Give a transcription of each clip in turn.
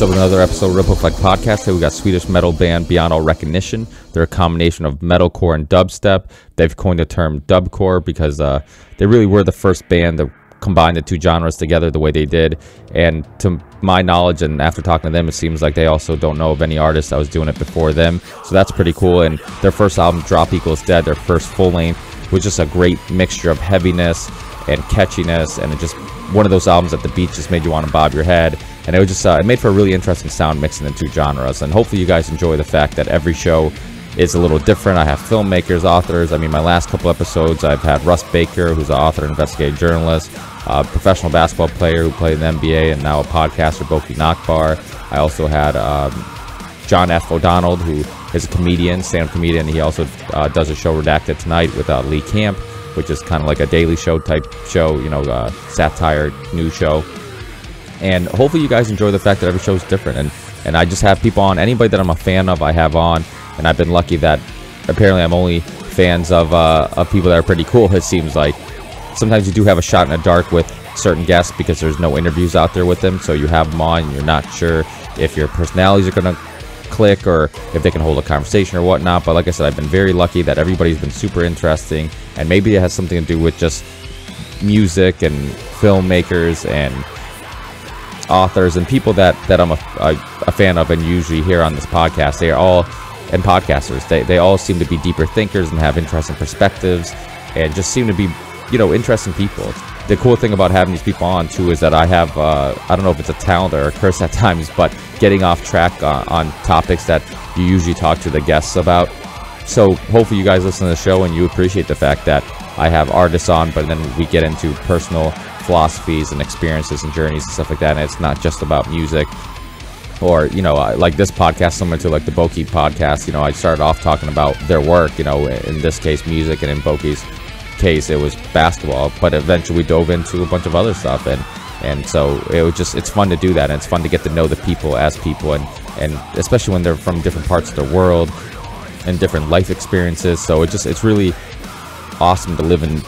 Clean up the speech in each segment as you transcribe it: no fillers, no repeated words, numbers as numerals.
up with another episode of Ripple Effect Podcast. Today we got Swedish metal band Beyond All Recognition. They're a combination of metalcore and dubstep. They've coined the term DubCore because they really were the first band that combined the two genres together the way they did. And to my knowledge, and after talking to them, it seems like they also don't know of any artist that was doing it before them. So that's pretty cool. And their first album, Drop Equals Dead, their first full length, was just a great mixture of heaviness and catchiness, and it just one of those albums that the beat just made you want to bob your head. And it was just it made for a really interesting sound mixing the two genres. And hopefully you guys enjoy the fact that every show is a little different. I have filmmakers, authors. I mean, my last couple episodes, I've had Russ Baker, who's an author and investigative journalist, a professional basketball player who played in the NBA and now a podcaster, Boki Nakbar. I also had John F. O'Donnell, who is a comedian, stand-up comedian. He also does a show, Redacted Tonight, with Lee Camp, which is kind of like a Daily Show type show, you know, satire news show. And hopefully you guys enjoy the fact that every show is different. And I just have people on, anybody that I'm a fan of, I have on. And I've been lucky that apparently I'm only fans of people that are pretty cool, it seems like. Sometimes you do have a shot in the dark with certain guests because there's no interviews out there with them. So you have them on and you're not sure if your personalities are going to click or if they can hold a conversation or whatnot. But like I said, I've been very lucky that everybody's been super interesting, and maybe it has something to do with just music and filmmakers and authors and people that I'm a fan of and usually hear on this podcast. They are all, and podcasters, they all seem to be deeper thinkers and have interesting perspectives and just seem to be, you know, interesting people. The cool thing about having these people on too is that I have I don't know if it's a talent or a curse at times, but getting off track on topics that you usually talk to the guests about. So hopefully you guys listen to the show and you appreciate the fact that I have artists on, but then we get into personal philosophies and experiences and journeys and stuff like that, and it's not just about music. Or, you know, like this podcast, similar to like the Boki podcast, you know, I started off talking about their work, you know, in this case music, and in Boki's case it was basketball, but eventually we dove into a bunch of other stuff, and so it was just, it's fun to do that, and it's fun to get to know the people as people, and especially when they're from different parts of the world and different life experiences. So it's really awesome to live in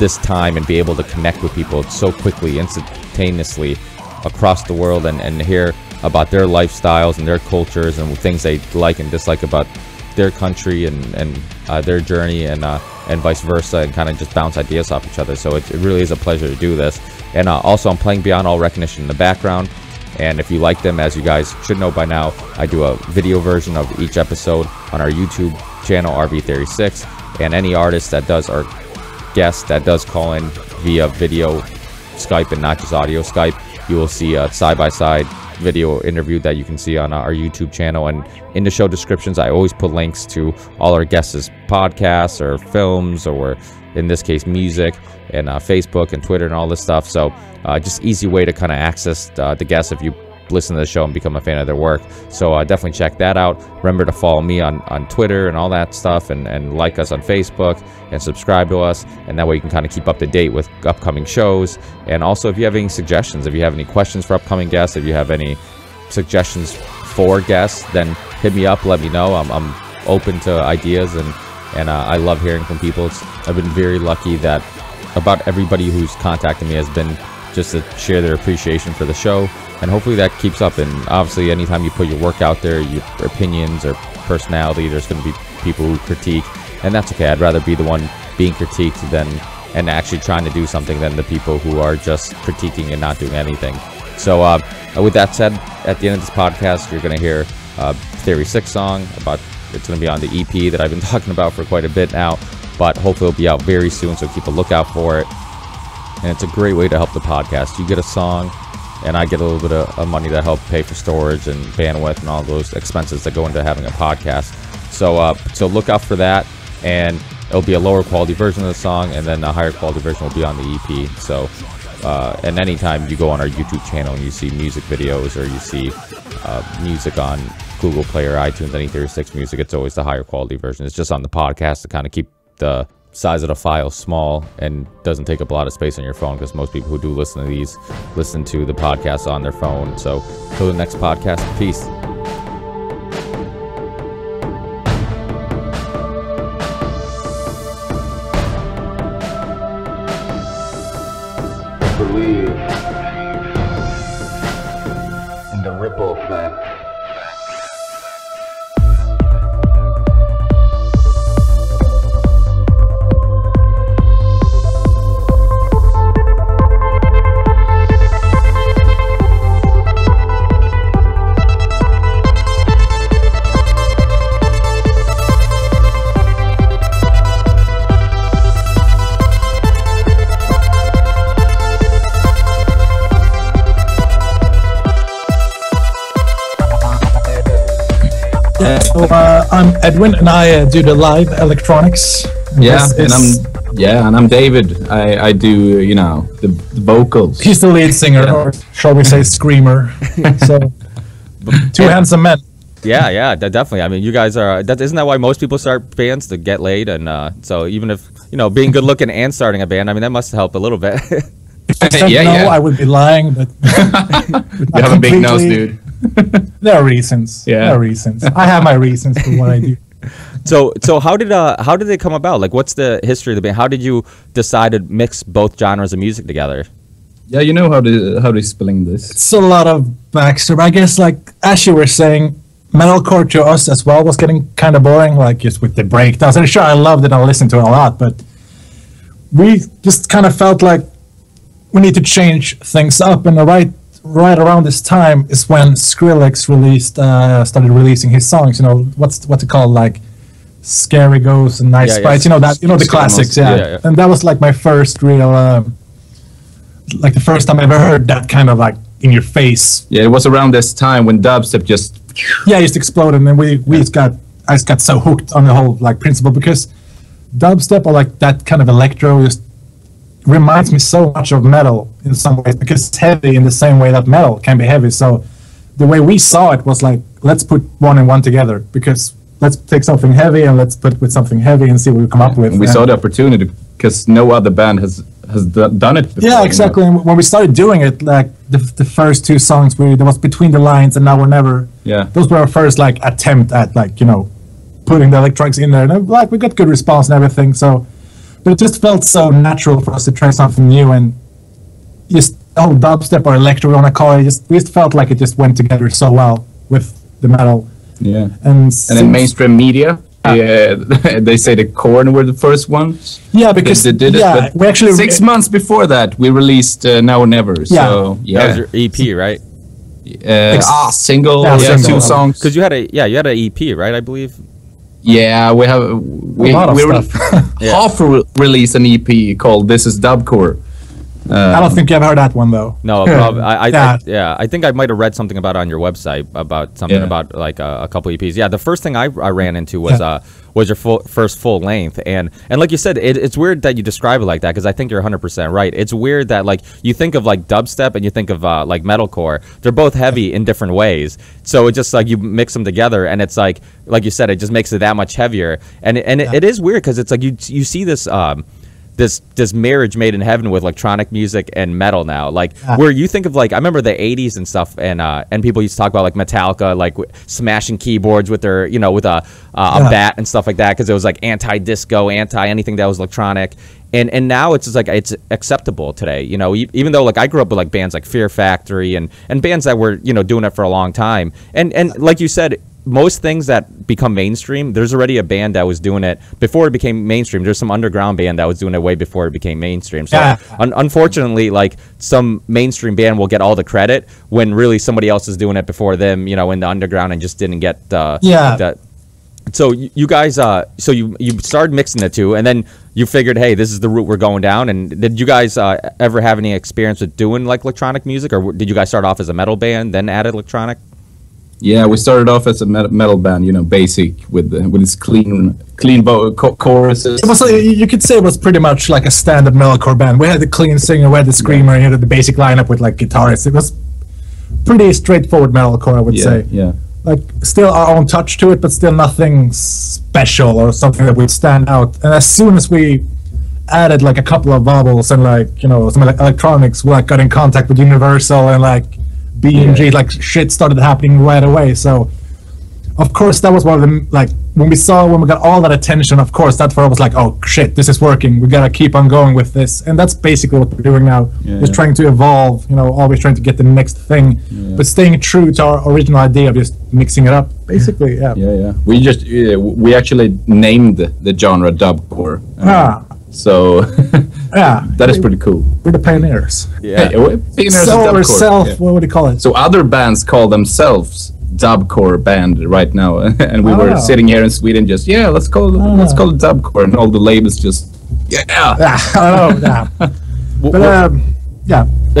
this time and be able to connect with people so quickly, instantaneously across the world, and hear about their lifestyles and their cultures and things they like and dislike about their country and their journey, and vice versa, and kind of just bounce ideas off each other. So it really is a pleasure to do this. And also I'm playing Beyond All Recognition in the background, and if you like them, as you guys should know by now, I do a video version of each episode on our YouTube channel, RV36, and any artist that does, or guest that does call in via video Skype and not just audio Skype, you will see a side-by-side video interview that you can see on our YouTube channel. And in the show descriptions, I always put links to all our guests' podcasts or films, or in this case music, and Facebook and Twitter and all this stuff. So just easy way to kind of access the guests if you listen to the show and become a fan of their work. So definitely check that out. Remember to follow me on Twitter and all that stuff, and like us on Facebook and subscribe to us, and that way you can kind of keep up to date with upcoming shows. And also, if you have any suggestions, if you have any questions for upcoming guests, if you have any suggestions for guests, then hit me up, let me know. I'm open to ideas, and I love hearing from people. I've been very lucky that about everybody who's contacted me has been just to share their appreciation for the show, and hopefully that keeps up. And obviously anytime you put your work out there, your opinions or personality, there's going to be people who critique, and that's okay. I'd rather be the one being critiqued and actually trying to do something than the people who are just critiquing and not doing anything. So with that said, at the end of this podcast, you're going to hear Theory 6 song. It's going to be on the EP that I've been talking about for quite a bit now, but hopefully it'll be out very soon, so keep a lookout for it. And it's a great way to help the podcast. You get a song, and I get a little bit of money to help pay for storage and bandwidth and all those expenses that go into having a podcast. So look out for that, and it'll be a lower quality version of the song, and then a higher quality version will be on the EP. So and anytime you go on our YouTube channel and you see music videos, or you see music on Google Play or iTunes, any 36 music, it's always the higher quality version. It's just on the podcast to kind of keep the size of the file small and doesn't take up a lot of space on your phone, because most people who do listen to these listen to the podcast on their phone. So till the next podcast, peace. Believe in the ripple So I'm Edwin, and I do the live electronics. And I'm David. I do the vocals. He's the lead singer, or shall we say screamer? So two handsome men. Yeah, definitely. I mean, you guys are. Isn't that why most people start bands, to get laid? And so even if being good looking and starting a band, I mean, that must help a little bit. I would be lying, but you have a big nose, dude. There are reasons. Yeah. There are reasons. I have my reasons for what I do. So how did they come about? Like, what's the history of the band? How did you decide to mix both genres of music together? Yeah, how they spelling this? It's a lot of backstory. I guess, like as you were saying, metalcore to us as well was getting kind of boring, like just with the breakdowns. And sure, I loved it and I listened to it a lot, but we just kind of felt like we need to change things up. And right around this time is when Skrillex started releasing his songs. What's it called, like Scary Ghosts and Nice Sprites. The classics. Yeah. And that was like my first real, like the first time I ever heard that kind of like in your face. Yeah, it was around this time when dubstep just exploded, and I just got so hooked on the whole like principle, because dubstep, or like that kind of electro, just reminds me so much of metal in some ways, because it's heavy in the same way that metal can be heavy. So the way we saw it was like, let's put one and one together, because let's take something heavy and let's put it with something heavy and see what we come up with. And we saw the opportunity because no other band has done it before. Yeah, exactly. And when we started doing it, like the first two songs, there was Between the Lines and Now or Never. Yeah, those were our first like attempt at like putting the electronics in there, and like we got good response and everything. So, but it just felt so natural for us to try something new, and just dubstep or electro, we want to call it. We just felt like it just went together so well with the metal. Yeah, and in mainstream media, they say the Korn were the first ones. Yeah, because they did it. But we actually 6 months before that, we released Now or Never. Yeah. So that was your EP, right? Single. Single. 2 songs. Because you had an EP, right? I believe. Yeah, we half released an EP called This Is DubCore. I don't think you've heard that one though. No, probably. I think I might have read something about it on your website about something about like a couple EPs. Yeah, the first thing I ran into was your first full length, and like you said, it's weird that you describe it like that, because I think you're 100% right. It's weird that like you think of like dubstep and you think of like metalcore. They're both heavy in different ways, so it's just like you mix them together, and it's like you said, it just makes it that much heavier. And it is weird, because it's like you see this. This marriage made in heaven with electronic music and metal now, like where you think of like, I remember the 80s and stuff, and people used to talk about like Metallica, like smashing keyboards with their with a bat and stuff like that, because it was like anti-disco, anything that was electronic. And now it's just like it's acceptable today, even though like I grew up with like bands like Fear Factory and bands that were doing it for a long time, and like you said, most things that become mainstream, there's already a band that was doing it before it became mainstream. There's some underground band that was doing it way before it became mainstream. So unfortunately, like some mainstream band will get all the credit when really somebody else is doing it before them, in the underground, and just didn't get that. So you guys, so you started mixing the two, and then you figured, hey, this is the route we're going down. And did you guys ever have any experience with doing like electronic music, or did you guys start off as a metal band then added electronic? Yeah, we started off as a metal band, basic with its clean choruses. It was you could say it was pretty much like a standard metalcore band. We had the clean singer, we had the screamer, and the basic lineup with like guitarists. It was pretty straightforward metalcore, I would say. Yeah. Like still our own touch to it, but still nothing special or something that would stand out. And as soon as we added like a couple of vowels and like some electronics, we like got in contact with Universal and like BMG, like shit started happening right away. So of course that was one of the like when we got all that attention, of course, that's where I was like, oh shit, this is working. We gotta keep on going with this, and that's basically what we're doing now. Just trying to evolve, always trying to get the next thing, but staying true to our original idea of just mixing it up, basically. Yeah. We actually named the genre dubcore. So that is pretty cool. We're the pioneers. Pioneers of dubcore. What would you call it? So other bands call themselves dubcore band right now, and we were sitting here in Sweden just let's call it dubcore, and all the labels just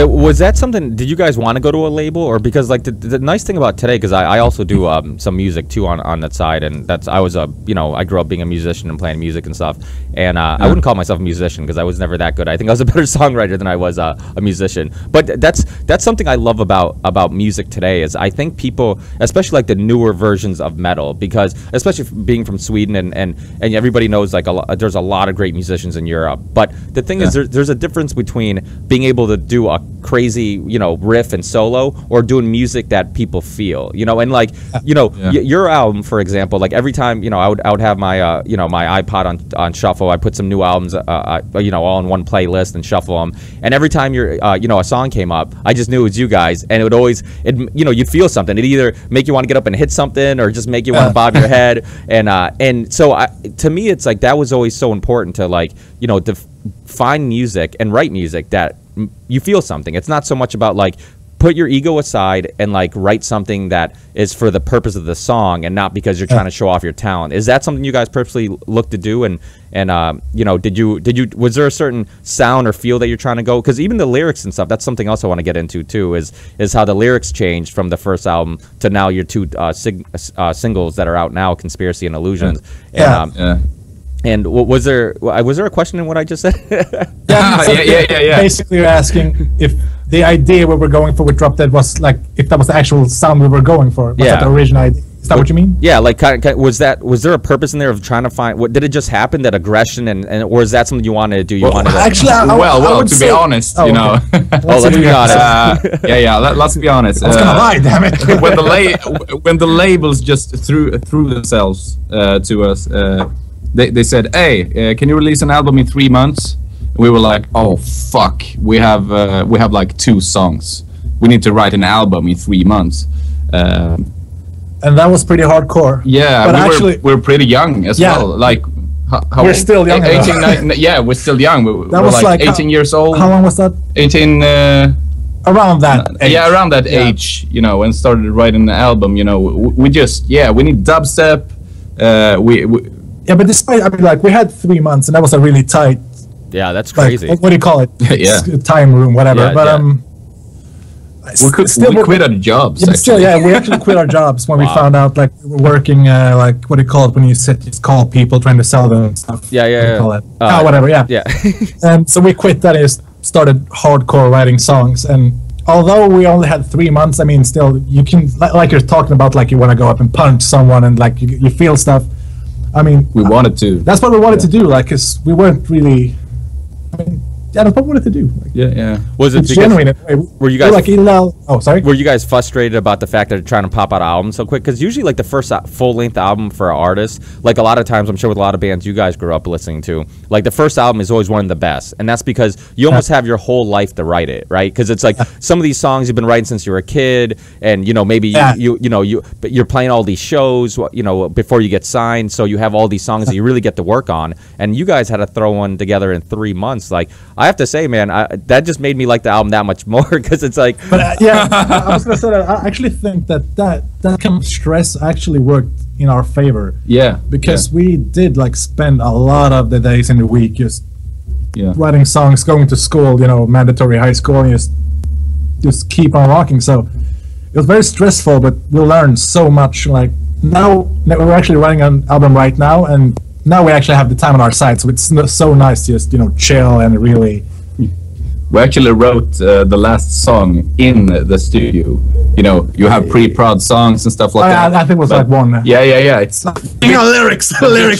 Was that something? Did you guys want to go to a label, or because like the nice thing about today? Because I also do some music too on that side, and I grew up being a musician and playing music and stuff. And I wouldn't call myself a musician because I was never that good. I think I was a better songwriter than I was a musician. But that's something I love about music today is I think people, especially like the newer versions of metal, because especially being from Sweden and everybody knows like there's a lot of great musicians in Europe. But the thing is there's a difference between being able to do a crazy riff and solo or doing music that people feel, and like your album, for example, like every time I would have my my iPod on shuffle. I put some new albums all in one playlist and shuffle them, and every time a song came up, I just knew it was you guys, and it would always you'd feel something. It'd either make you want to get up and hit something or just make you want to bob your head, and so to me it's like that was always so important to like to find music and write music that you feel something. It's not so much about like put your ego aside and like write something that is for the purpose of the song and not because you're trying to show off your talent. Is that something you guys purposely look to do? And did you was there a certain sound or feel that you're trying to go? Because even the lyrics and stuff, that's something else I want to get into too. Is how the lyrics changed from the first album to now your two singles that are out now, Conspiracy and Illusions. And was there a question in what I just said? Basically, you're asking if the idea we were going for with Drop Dead was like if that was the actual sound we were going for. Was that the original idea? Is that what you mean? Yeah, like was there a purpose in there of trying to find? What did it just happen, that aggression, and or is that something you wanted to do? Actually, I would to say, be honest, let's be honest. Let's be honest. I was gonna lie, damn it. when the labels just threw themselves to us. They said, "Hey, can you release an album in 3 months?" We were like, "Oh fuck, we have like 2 songs. We need to write an album in 3 months." And that was pretty hardcore. Yeah, but we were pretty young as well. Like, how we're still young. 18, 19, yeah, we're still young. We're like 18 years old. How long was that? 18. Around that age. Yeah, around that age, and started writing the album. We just we need dubstep. Yeah, but despite, we had 3 months, and that was a really tight. Yeah, that's crazy. What do you call it? Time room, whatever. Yeah, but we quit our jobs. We actually quit our jobs when we found out we were working what do you call it when you call people trying to sell them and stuff? Call it? Whatever. Yeah. And so we quit that and just started hardcore writing songs. And although we only had 3 months, still you can like you're talking about, like you want to go up and punch someone and like you feel stuff. We wanted to. That's what we wanted to do, because we weren't really. That's what we wanted to do. Was it genuine? Were you guys sorry? Were you guys frustrated about the fact that they're trying to pop out an album so quick? Because usually, like the first full-length album for an artist, like a lot of times, I'm sure with a lot of bands you guys grew up listening to, like the first album is always one of the best, and that's because you almost have your whole life to write it, right? Because it's like some of these songs you've been writing since you were a kid, and maybe but you're playing all these shows, before you get signed, so you have all these songs that you really get to work on, and you guys had to throw one together in 3 months. Like, I have to say, man, that just made me like the album that much more, because it's like. But I was gonna say that I actually think that kind of stress actually worked in our favor. Yeah. Because we did spend a lot of the days in the week just writing songs, going to school, mandatory high school, and just keep on rocking. So it was very stressful, but we learned so much. Like now we're actually writing an album right now, and now we actually have the time on our side, so it's so nice to just chill and really. We actually wrote the last song in the studio. You have pre-prod songs and stuff like that. I think it was one. Yeah. It's lyrics,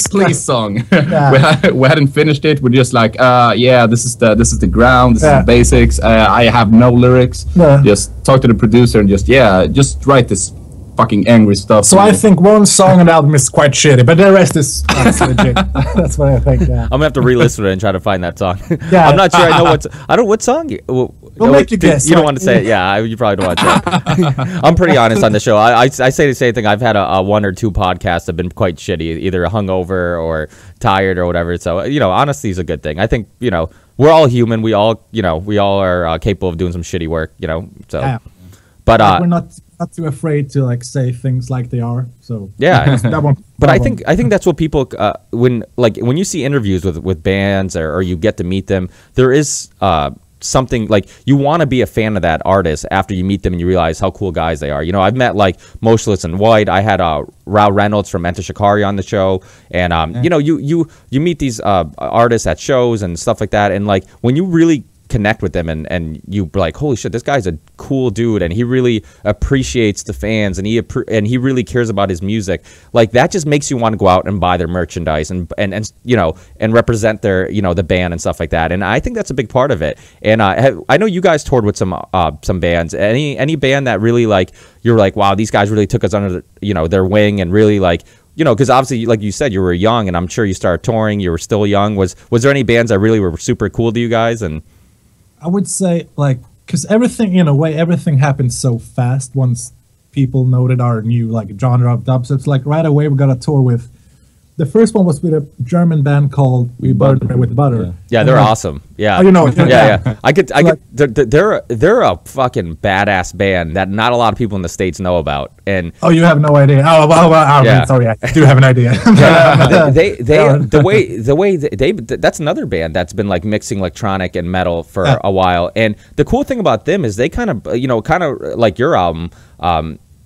please song. We hadn't finished it. We're just like, this is the ground. This is the basics. I have no lyrics. Just talk to the producer and just write this fucking angry stuff. So I think one song on the album is quite shitty, but the rest is legit. That's what I think. Yeah. I'm gonna have to re-listen to it and try to find that song. Yeah. I'm not sure I know what song. We'll make you guess. You don't want to say it. Yeah, you probably don't want to say it. I'm pretty honest on the show. I say the same thing. I've had a one or two podcasts that have been quite shitty, either hungover or tired or whatever. So, honesty is a good thing. I think, we're all human. We all are capable of doing some shitty work, so. Yeah. But we're not too afraid to like say things like they are. So yeah, that one. But I think that's what people when you see interviews with bands or you get to meet them, there is something like you want to be a fan of that artist after you meet them and you realize how cool guys they are. I've met like Motionless in White. I had Rao Reynolds from Enter Shikari on the show, and you meet these artists at shows and stuff like that, and like when you really connect with them and you like, holy shit, this guy's a cool dude and he really appreciates the fans and he really cares about his music. Like that just makes you want to go out and buy their merchandise and represent their the band and stuff like that. And I think that's a big part of it. And I know you guys toured with some bands. Any band that really like you're like, wow, these guys really took us under their wing and really like because obviously, like you said, you were young, and I'm sure you started touring. You were still young. Was there any bands that really were super cool to you guys? And I would say, like, because everything, in a way, everything happened so fast once people noted our new, like, genre of dubstep. Like, right away, we got a tour with, the first one was with a German band called We Buttered It With Butter. Yeah, they're awesome. Yeah. Oh, you know it. Yeah. They're a fucking badass band that not a lot of people in the States know about. And oh, you have no idea. Oh, well, yeah. Sorry, I do have an idea. That's another band that's been like mixing electronic and metal for a while. And the cool thing about them is they kind of like your album,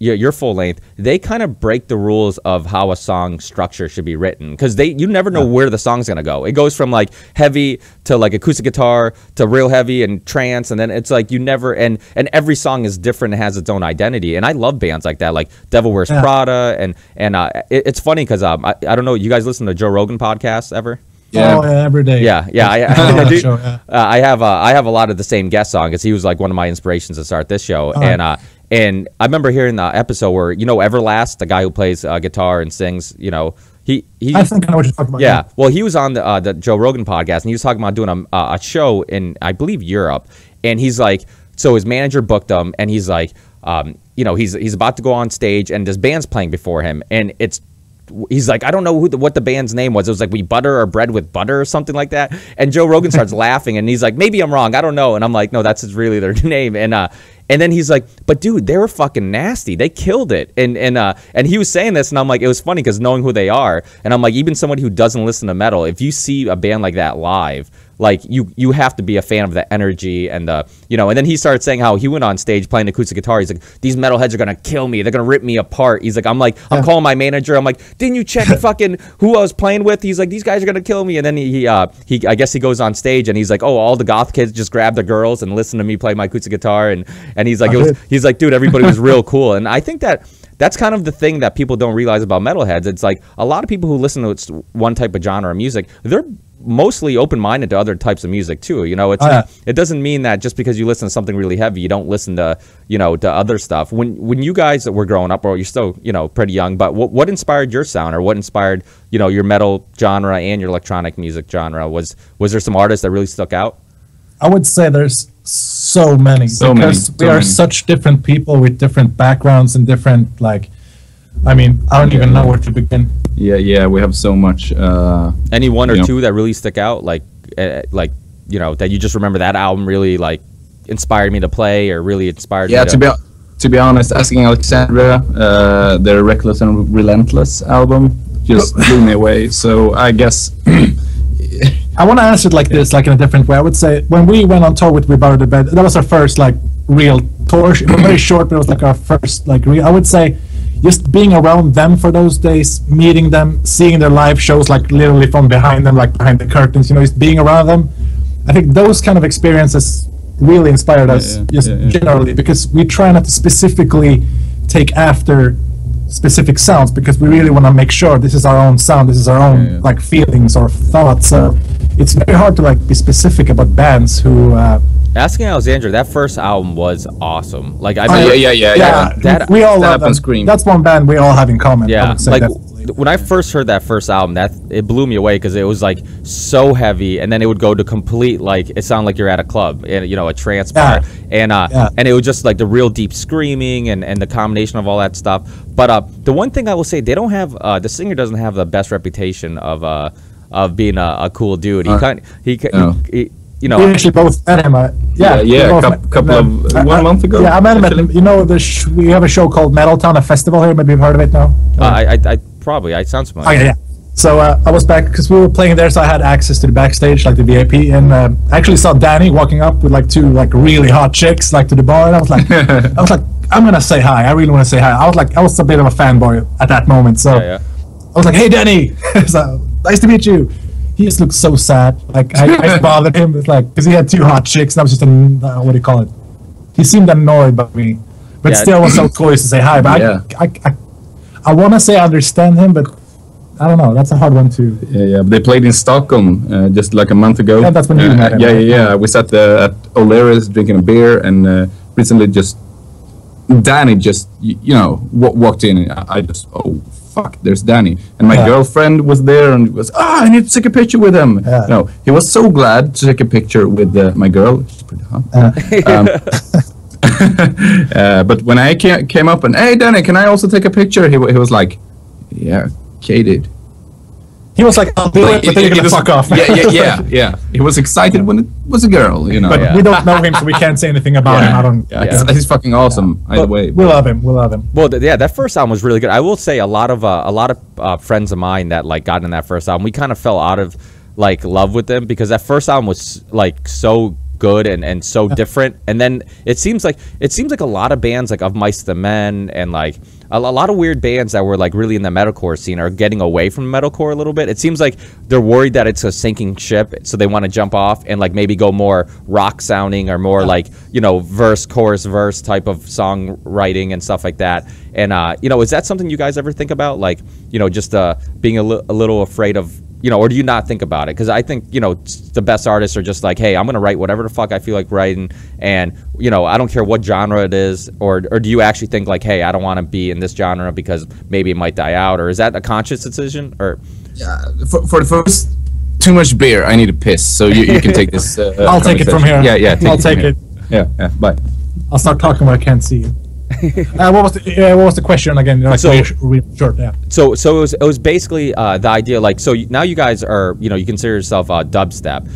your full length, they kind of break the rules of how a song structure should be written, because you never know where the song's gonna go. It goes from like heavy to like acoustic guitar to real heavy and trance, and then it's like you never and every song is different and has its own identity. And I love bands like that, like Devil Wears Prada, and it's funny because I don't know, you guys listen to Joe Rogan podcast ever? Yeah. Oh, yeah, every day. Yeah. I do. I have a lot of the same guests on because he was like one of my inspirations to start this show. And I remember hearing the episode where Everlast, the guy who plays guitar and sings, he I think I know what you're talking about. Yeah. Well, he was on the Joe Rogan podcast, and he was talking about doing a show in, I believe, Europe. And he's like, so his manager booked him, and he's like, he's about to go on stage, and this band's playing before him, and he's like, I don't know what the band's name was. It was like We Butter Our Bread With Butter or something like that. And Joe Rogan starts laughing, and he's like, maybe I'm wrong, I don't know. And I'm like, no, that's really their name. And then he's like, but dude, they were fucking nasty. They killed it. And he was saying this, and I'm like, it was funny because knowing who they are, and I'm like, even somebody who doesn't listen to metal, if you see a band like that live, like you have to be a fan of the energy and and then he started saying how he went on stage playing acoustic guitar. He's like, these metalheads are gonna kill me, they're gonna rip me apart. He's like, I'm calling my manager, I'm like, didn't you check fucking who I was playing with? He's like, these guys are gonna kill me. And then he I guess he goes on stage and he's like, oh, all the goth kids just grab the girls and listen to me play my acoustic guitar, and he's like, he's like, dude, everybody was real cool. And I think that's kind of the thing that people don't realize about metalheads. It's like a lot of people who listen to one type of genre of music, they're mostly open-minded to other types of music too. It doesn't mean that just because you listen to something really heavy, you don't listen to to other stuff. When you guys were growing up, or you're still pretty young, but what inspired your sound, or what inspired your metal genre and your electronic music genre? Was there some artists that really stuck out? I would say there's so many, because we are such different people with different backgrounds and different, like, I don't even know where to begin. Yeah, we have so much. Any one or two that really stick out, like that you just remember that album really like inspired me to play, or really inspired me to be honest, Asking Alexandria, their Reckless and Relentless album just blew me away. So I guess I want to answer it like this, like in a different way. I would say when we went on tour with We Buttered It Bed, that was our first like real tour. It was very short, but it was like our first like real. I would say just being around them for those days, meeting them, seeing their live shows, like literally from behind them, like behind the curtains, just being around them. I think those kind of experiences really inspired us, generally, because we try not to specifically take after specific sounds, because we really want to make sure this is our own sound, this is our own like feelings or thoughts. So it's very hard to like be specific about bands who Asking Alexandra, that first album was awesome. Like I Oh, mean, yeah. that we all Stand love Up and them. Scream. That's one band we all have in common. I yeah, would say like definitely. when I first heard that first album, that it blew me away because it was like so heavy, and then it would go to complete like it sounded like you're at a club and you know a trance bar, and it was just like the real deep screaming and the combination of all that stuff. But the one thing I will say, they don't have the singer doesn't have the best reputation of being a cool dude. He you know, We actually both met him. Couple of 1 month ago. Yeah, I met him. You know, we have a show called Metal Town, a festival here. Maybe you've heard of it now. I probably it sounds familiar. Oh yeah. So I was back because we were playing there, so I had access to the backstage, like the VIP, and I actually saw Danny walking up with like two like really hot chicks, like to the bar, and I was like, I'm gonna say hi. I really want to say hi. I was a bit of a fanboy at that moment, so I was like, hey Danny, so, nice to meet you. He just looked so sad. Like I bothered him. It's like because he had two hot chicks, and I was just what do you call it? He seemed annoyed by me, but still was so cool to say hi. But I want to say I understand him, but I don't know. That's a hard one too. Yeah. They played in Stockholm just like a month ago. Yeah, that's when you met him. Yeah. We sat at O'Leary's drinking a beer, and recently Danny just walked in, and I just fuck, there's Danny, and my girlfriend was there, and was I need to take a picture with him. Yeah. No, he was so glad to take a picture with my girl. She's pretty hot. But when I came up and hey Danny, can I also take a picture? He was like, yeah, okay, dude. He was like, I'll do it, but then you're gonna fuck off. Yeah. He was excited when it was a girl, you know. But we don't know him, so we can't say anything about him. I don't. He's fucking awesome. Either way, we love him. Well, that first album was really good. I will say a lot of friends of mine that like got in that first album, we kind of fell out of like love with them because that first album was like so good and so different, and then it seems like a lot of bands like Of Mice the Men and like a lot of weird bands that were like really in the metalcore scene are getting away from metalcore a little bit. It seems like they're worried that it's a sinking ship, so they want to jump off and like maybe go more rock sounding or more like verse chorus verse type of songwriting and stuff like that. And is that something you guys ever think about, like just being a little afraid of or do you not think about it? Because I think, the best artists are just like, hey, I'm going to write whatever the fuck I feel like writing. And, I don't care what genre it is. Or do you actually think like, hey, I don't want to be in this genre because maybe it might die out? Or is that a conscious decision? Or yeah, for the first too much beer, I need to piss. So you can take this. I'll take it from here. Yeah. I'll take it. Yeah. Bye. I'll start talking when I can't see you. What was the question again? Really short. Yeah. So it was basically the idea, like, so now you guys are, you consider yourself dubstep.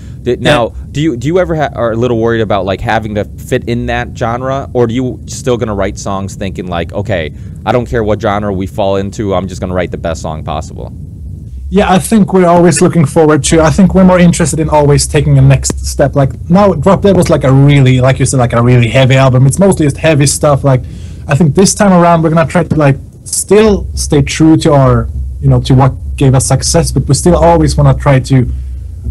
Now, do you ever are a little worried about like having to fit in that genre, or do you still gonna write songs thinking like, okay, I don't care what genre we fall into, I'm just gonna write the best song possible? Yeah, I think we're always looking forward to. I think we're more interested in always taking a next step. Like now, Drop Dead was like a really, like you said, like a really heavy album. It's mostly just heavy stuff. Like I think this time around we're gonna try to like still stay true to our, to what gave us success, but we still always want to try to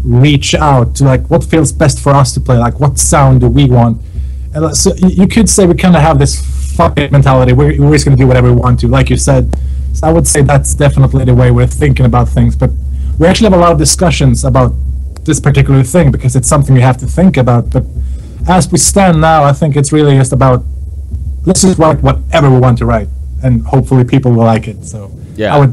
reach out to like what feels best for us to play. Like what sound do we want? And so you could say we kind of have this fuck it mentality. We're just gonna do whatever we want to, like you said. So I would say that's definitely the way we're thinking about things. But we actually have a lot of discussions about this particular thing because it's something we have to think about. But as we stand now, I think it's really just about let's just write whatever we want to write, and hopefully people will like it. So yeah,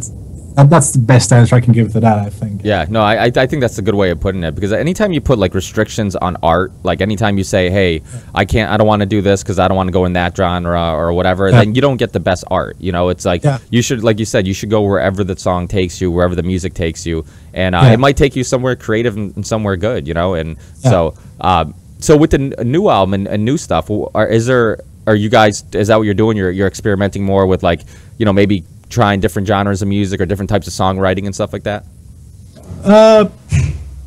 that's the best answer I can give to that, I think. Yeah, no, I think that's a good way of putting it, because anytime you put like restrictions on art, like anytime you say, hey, I don't want to do this because I don't want to go in that genre or whatever, then you don't get the best art. It's like you should, like you said, you should go wherever the song takes you, wherever the music takes you, and it might take you somewhere creative and somewhere good, and so with the new album and new stuff, is that what you're doing? You're experimenting more with like, maybe trying different genres of music or different types of songwriting and stuff like that?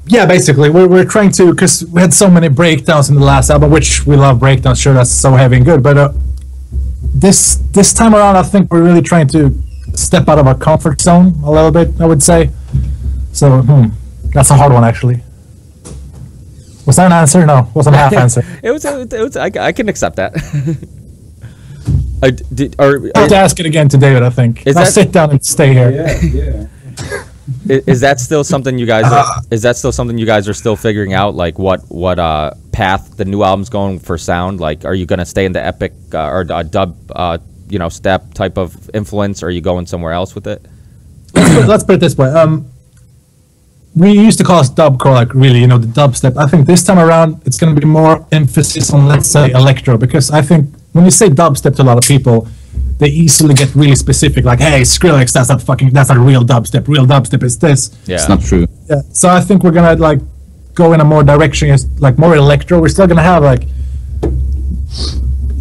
Yeah, basically we're trying to, because we had so many breakdowns in the last album, which we love breakdowns, sure, that's so heavy and good, but this time around I think we're really trying to step out of our comfort zone a little bit, I would say. So that's a hard one, actually. Was that an answer? No, wasn't a half answer. It was. I can accept that. I'll have to ask it again to David, I think. I'll sit down and stay here. Yeah. Is that still something you guys? Is that still something you guys are still figuring out? Like what path the new album's going for sound? Like, are you going to stay in the epic or dub, step type of influence, or are you going somewhere else with it? Let's put it this way. We used to call us dubcore, like really, the dubstep. I think this time around, it's going to be more emphasis on, let's say, electro, because I think when you say dubstep to a lot of people, they easily get really specific, like, hey, Skrillex, that's not real dubstep. Real dubstep is this. Yeah. It's not true. Yeah. So I think we're going to, like, go in a more direction, like more electro. We're still going to have, like,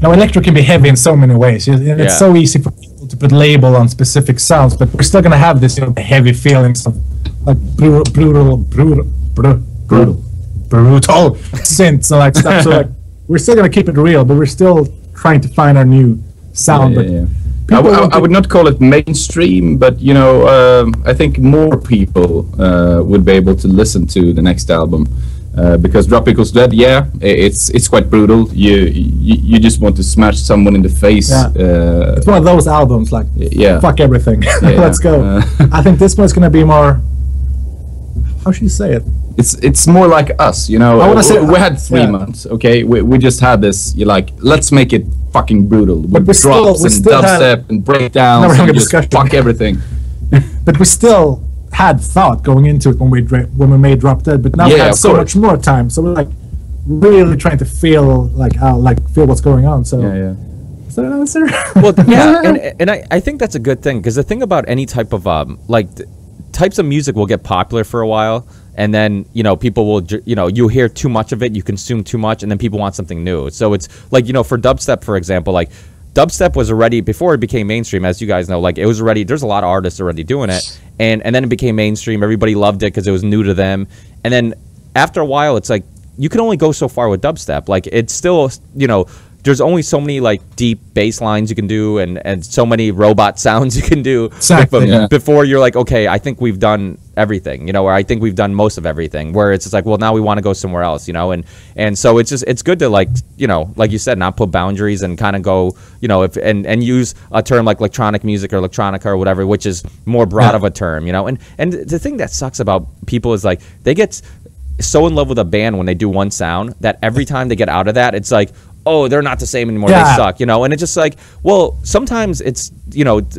electro can be heavy in so many ways. It's so easy for people to put label on specific sounds, but we're still going to have this heavy feelings of, like, brutal synths and like stuff. So like we're still gonna keep it real, but we're still trying to find our new sound. I would not call it mainstream, but I think more people would be able to listen to the next album because Drop Equals Dead. Yeah, it's quite brutal. You just want to smash someone in the face. It's one of those albums, like fuck everything. Let's go. I think this one's gonna be more. How should you say it? It's more like us, I want to say we had 3 months. Okay, we just had this. You're like, let's make it fucking brutal with drops and dubstep and breakdowns and just fuck everything. But we still had thought going into it when we made Drop Dead. But now we have so much more time, so we're like really trying to feel feel what's going on. So is that an answer? Well, yeah, and I think that's a good thing, because the thing about any type of types of music will get popular for a while, and then people will you hear too much of it, you consume too much, and then people want something new. So it's like for dubstep, for example, like dubstep was already, before it became mainstream, as you guys know, like it was already, there's a lot of artists already doing it, and then it became mainstream. Everybody loved it because it was new to them, and then after a while it's like you can only go so far with dubstep. Like it's still there's only so many like deep bass lines you can do, and so many robot sounds you can do. Exactly. Before you're like, okay, I think we've done everything, or I think we've done most of everything. Where it's just like, well, now we want to go somewhere else, and so it's good to like you said, not put boundaries and kind of go, and use a term like electronic music or electronica or whatever, which is more broad of a term, and the thing that sucks about people is like they get so in love with a band when they do one sound that every time they get out of that, it's like, oh, they're not the same anymore. They suck, and it's just like, well, sometimes it's,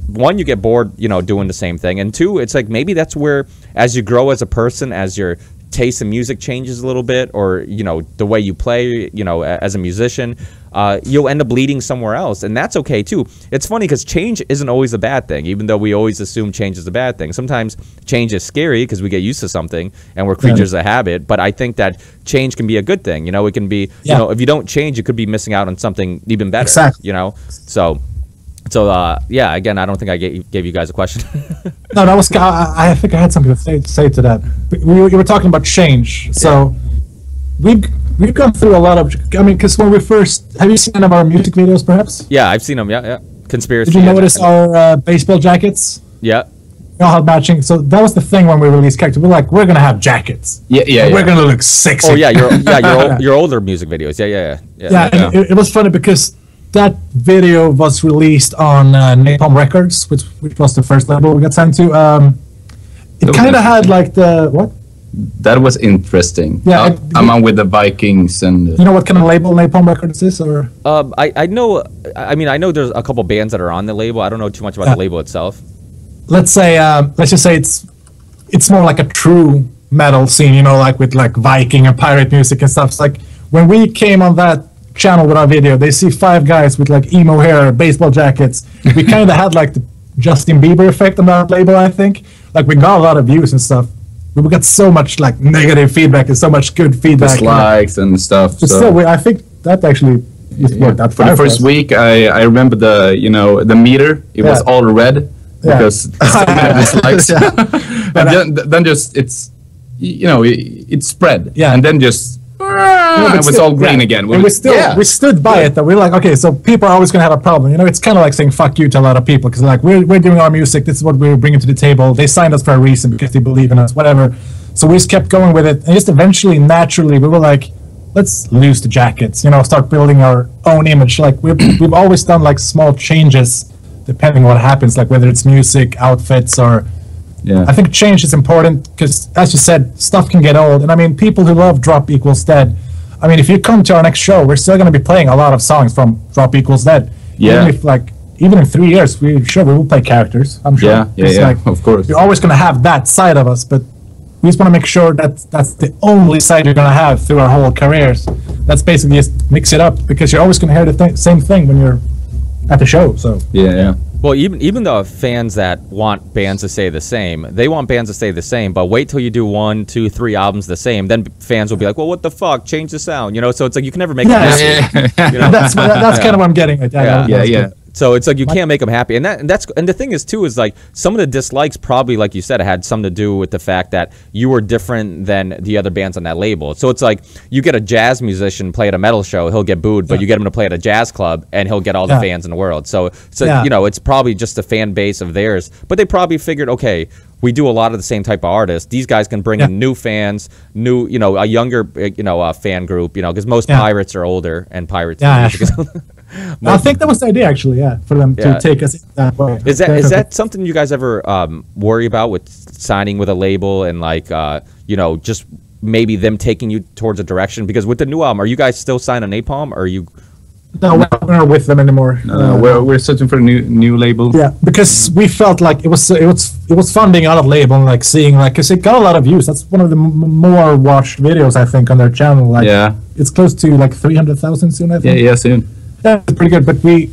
one, you get bored, doing the same thing, and two, it's like maybe that's where, as you grow as a person, as your taste in music changes a little bit, or the way you play, as a musician, you'll end up leading somewhere else, and that's okay too. It's funny because change isn't always a bad thing, even though we always assume change is a bad thing. Sometimes change is scary because we get used to something and we're creatures of habit, but I think that change can be a good thing. It can be, if you don't change, you could be missing out on something even better. Exactly. So yeah, again, I don't think I gave you guys a question. No, that was, I think I had something to say to that. We were talking about change, so we've gone through a lot of, because when we first, have you seen any of our music videos, perhaps? Yeah, I've seen them, yeah. Conspiracy. Did you notice our baseball jackets? Yeah. We all had matching, so that was the thing when we released characters. We're like, we're going to have jackets. We're going to look sexy. Oh, yeah, your older music videos, Yeah, it was funny because that video was released on Napalm Records, which was the first label we got signed to. It kind of had like the, what? That was interesting. Yeah, I'm on with the Vikings and. You know what kind of label Napalm Records is, or? I know. I know there's a couple bands that are on the label. I don't know too much about the label itself. Let's just say it's more like a true metal scene, like with like Viking and pirate music and stuff. It's like when we came on that channel with our video, they see 5 guys with like emo hair, baseball jackets. We kind of had like the Justin Bieber effect on that label, I think. Like we got a lot of views and stuff. But we got so much like negative feedback and so much good feedback. Dislikes and stuff. But still, I think that actually worked out for the first week. I remember the meter. It was all red because so many dislikes. And then just it spread. Yeah. And then just it was all green again. And we stood by it though. We're like, okay, so people are always going to have a problem. It's kind of like saying fuck you to a lot of people because like we're doing our music. This is what we're bringing to the table. They signed us for a reason because they believe in us, whatever. So we just kept going with it, and just eventually, naturally, we were like, let's lose the jackets. Start building our own image. Like we've always done like small changes depending on what happens, like whether it's music, outfits, or. Yeah. I think change is important because, as you said, stuff can get old. And people who love Drop Equals Dead, I mean, if you come to our next show, we're still going to be playing a lot of songs from Drop Equals Dead. Yeah. Even in 3 years, we will play characters. I'm sure. Yeah. Of course. You're always going to have that side of us, but we just want to make sure that that's the only side you're going to have through our whole careers. That's basically just mix it up, because you're always going to hear the same thing when you're at the show. So yeah. Well, even the fans that want bands to stay the same, they want bands to stay the same. But wait till you do 1, 2, 3 albums the same, then fans will be like, "Well, what the fuck? Change the sound," you know. So it's like you can never make them happy. You know? That's kind of what I'm getting at. Yeah. So it's like you can't make them happy, and the thing is too is like some of the dislikes probably, like you said, had something to do with the fact that you were different than the other bands on that label. So it's like you get a jazz musician play at a metal show, he'll get booed, but you get him to play at a jazz club, and he'll get all the fans in the world. So you know, it's probably just the fan base of theirs, but they probably figured, okay, we do a lot of the same type of artists. These guys can bring in new fans, you know, a younger, fan group, you know, because most pirates are older, and pirates. I think that was the idea, actually, for them to take us that way. Is that something you guys ever worry about with signing with a label, and like, just maybe them taking you towards a direction? Because with the new album, are you guys still signed on Napalm, or are you? No, we're not with them anymore. We're searching for a new label. Yeah, because we felt like it was fun being out of label, and like seeing, like, because it got a lot of views. That's one of the more watched videos, I think, on their channel. Like, it's close to like 300,000 soon, I think. Yeah, soon. Yeah, it's pretty good, but we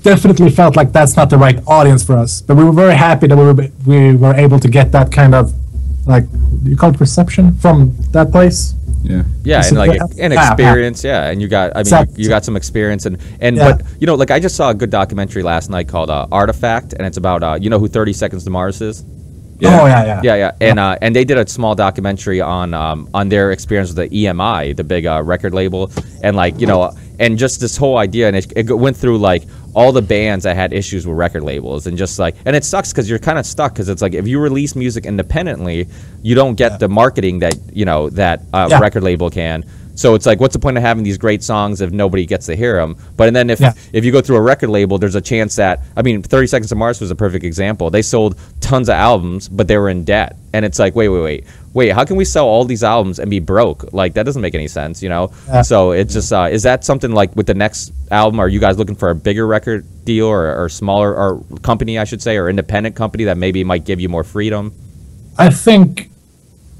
definitely felt like that's not the right audience for us. But we were very happy that we were able to get that kind of, like, you call it reception from that place. Yeah, and like an experience, and you got, you got some experience, and but like I just saw a good documentary last night called Artifact, and it's about you know who 30 Seconds to Mars is. Yeah, and they did a small documentary on their experience with the EMI, the big record label, and like and just this whole idea, and it went through like all the bands that had issues with record labels, and just like, and it sucks because you're kind of stuck, because it's like if you release music independently, you don't get the marketing that record label can. So it's like, what's the point of having these great songs if nobody gets to hear them? But and then if you go through a record label, there's a chance that, 30 Seconds to Mars was a perfect example. They sold tons of albums, but they were in debt. And it's like, wait, how can we sell all these albums and be broke? Like, that doesn't make any sense, you know? So it's just, is that something like with the next album, are you guys looking for a bigger record deal or smaller, or company, I should say, or independent company that maybe might give you more freedom? I think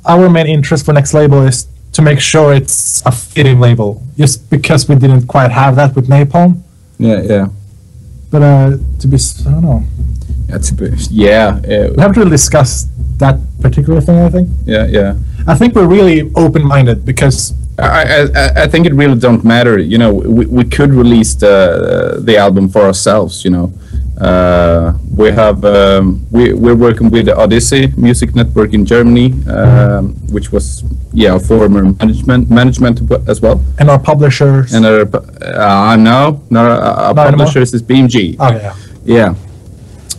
our main interest for next label is to make sure it's a fitting label, just because we didn't quite have that with Napalm. Yeah. But I don't know. We haven't really discussed that particular thing, I think. Yeah. I think we're really open-minded, because I think it really don't matter. You know, we could release the album for ourselves. You know, we have we're working with the Odyssey Music Network in Germany, which was our former management as well, and our publishers. And our publishers is BMG. Oh yeah.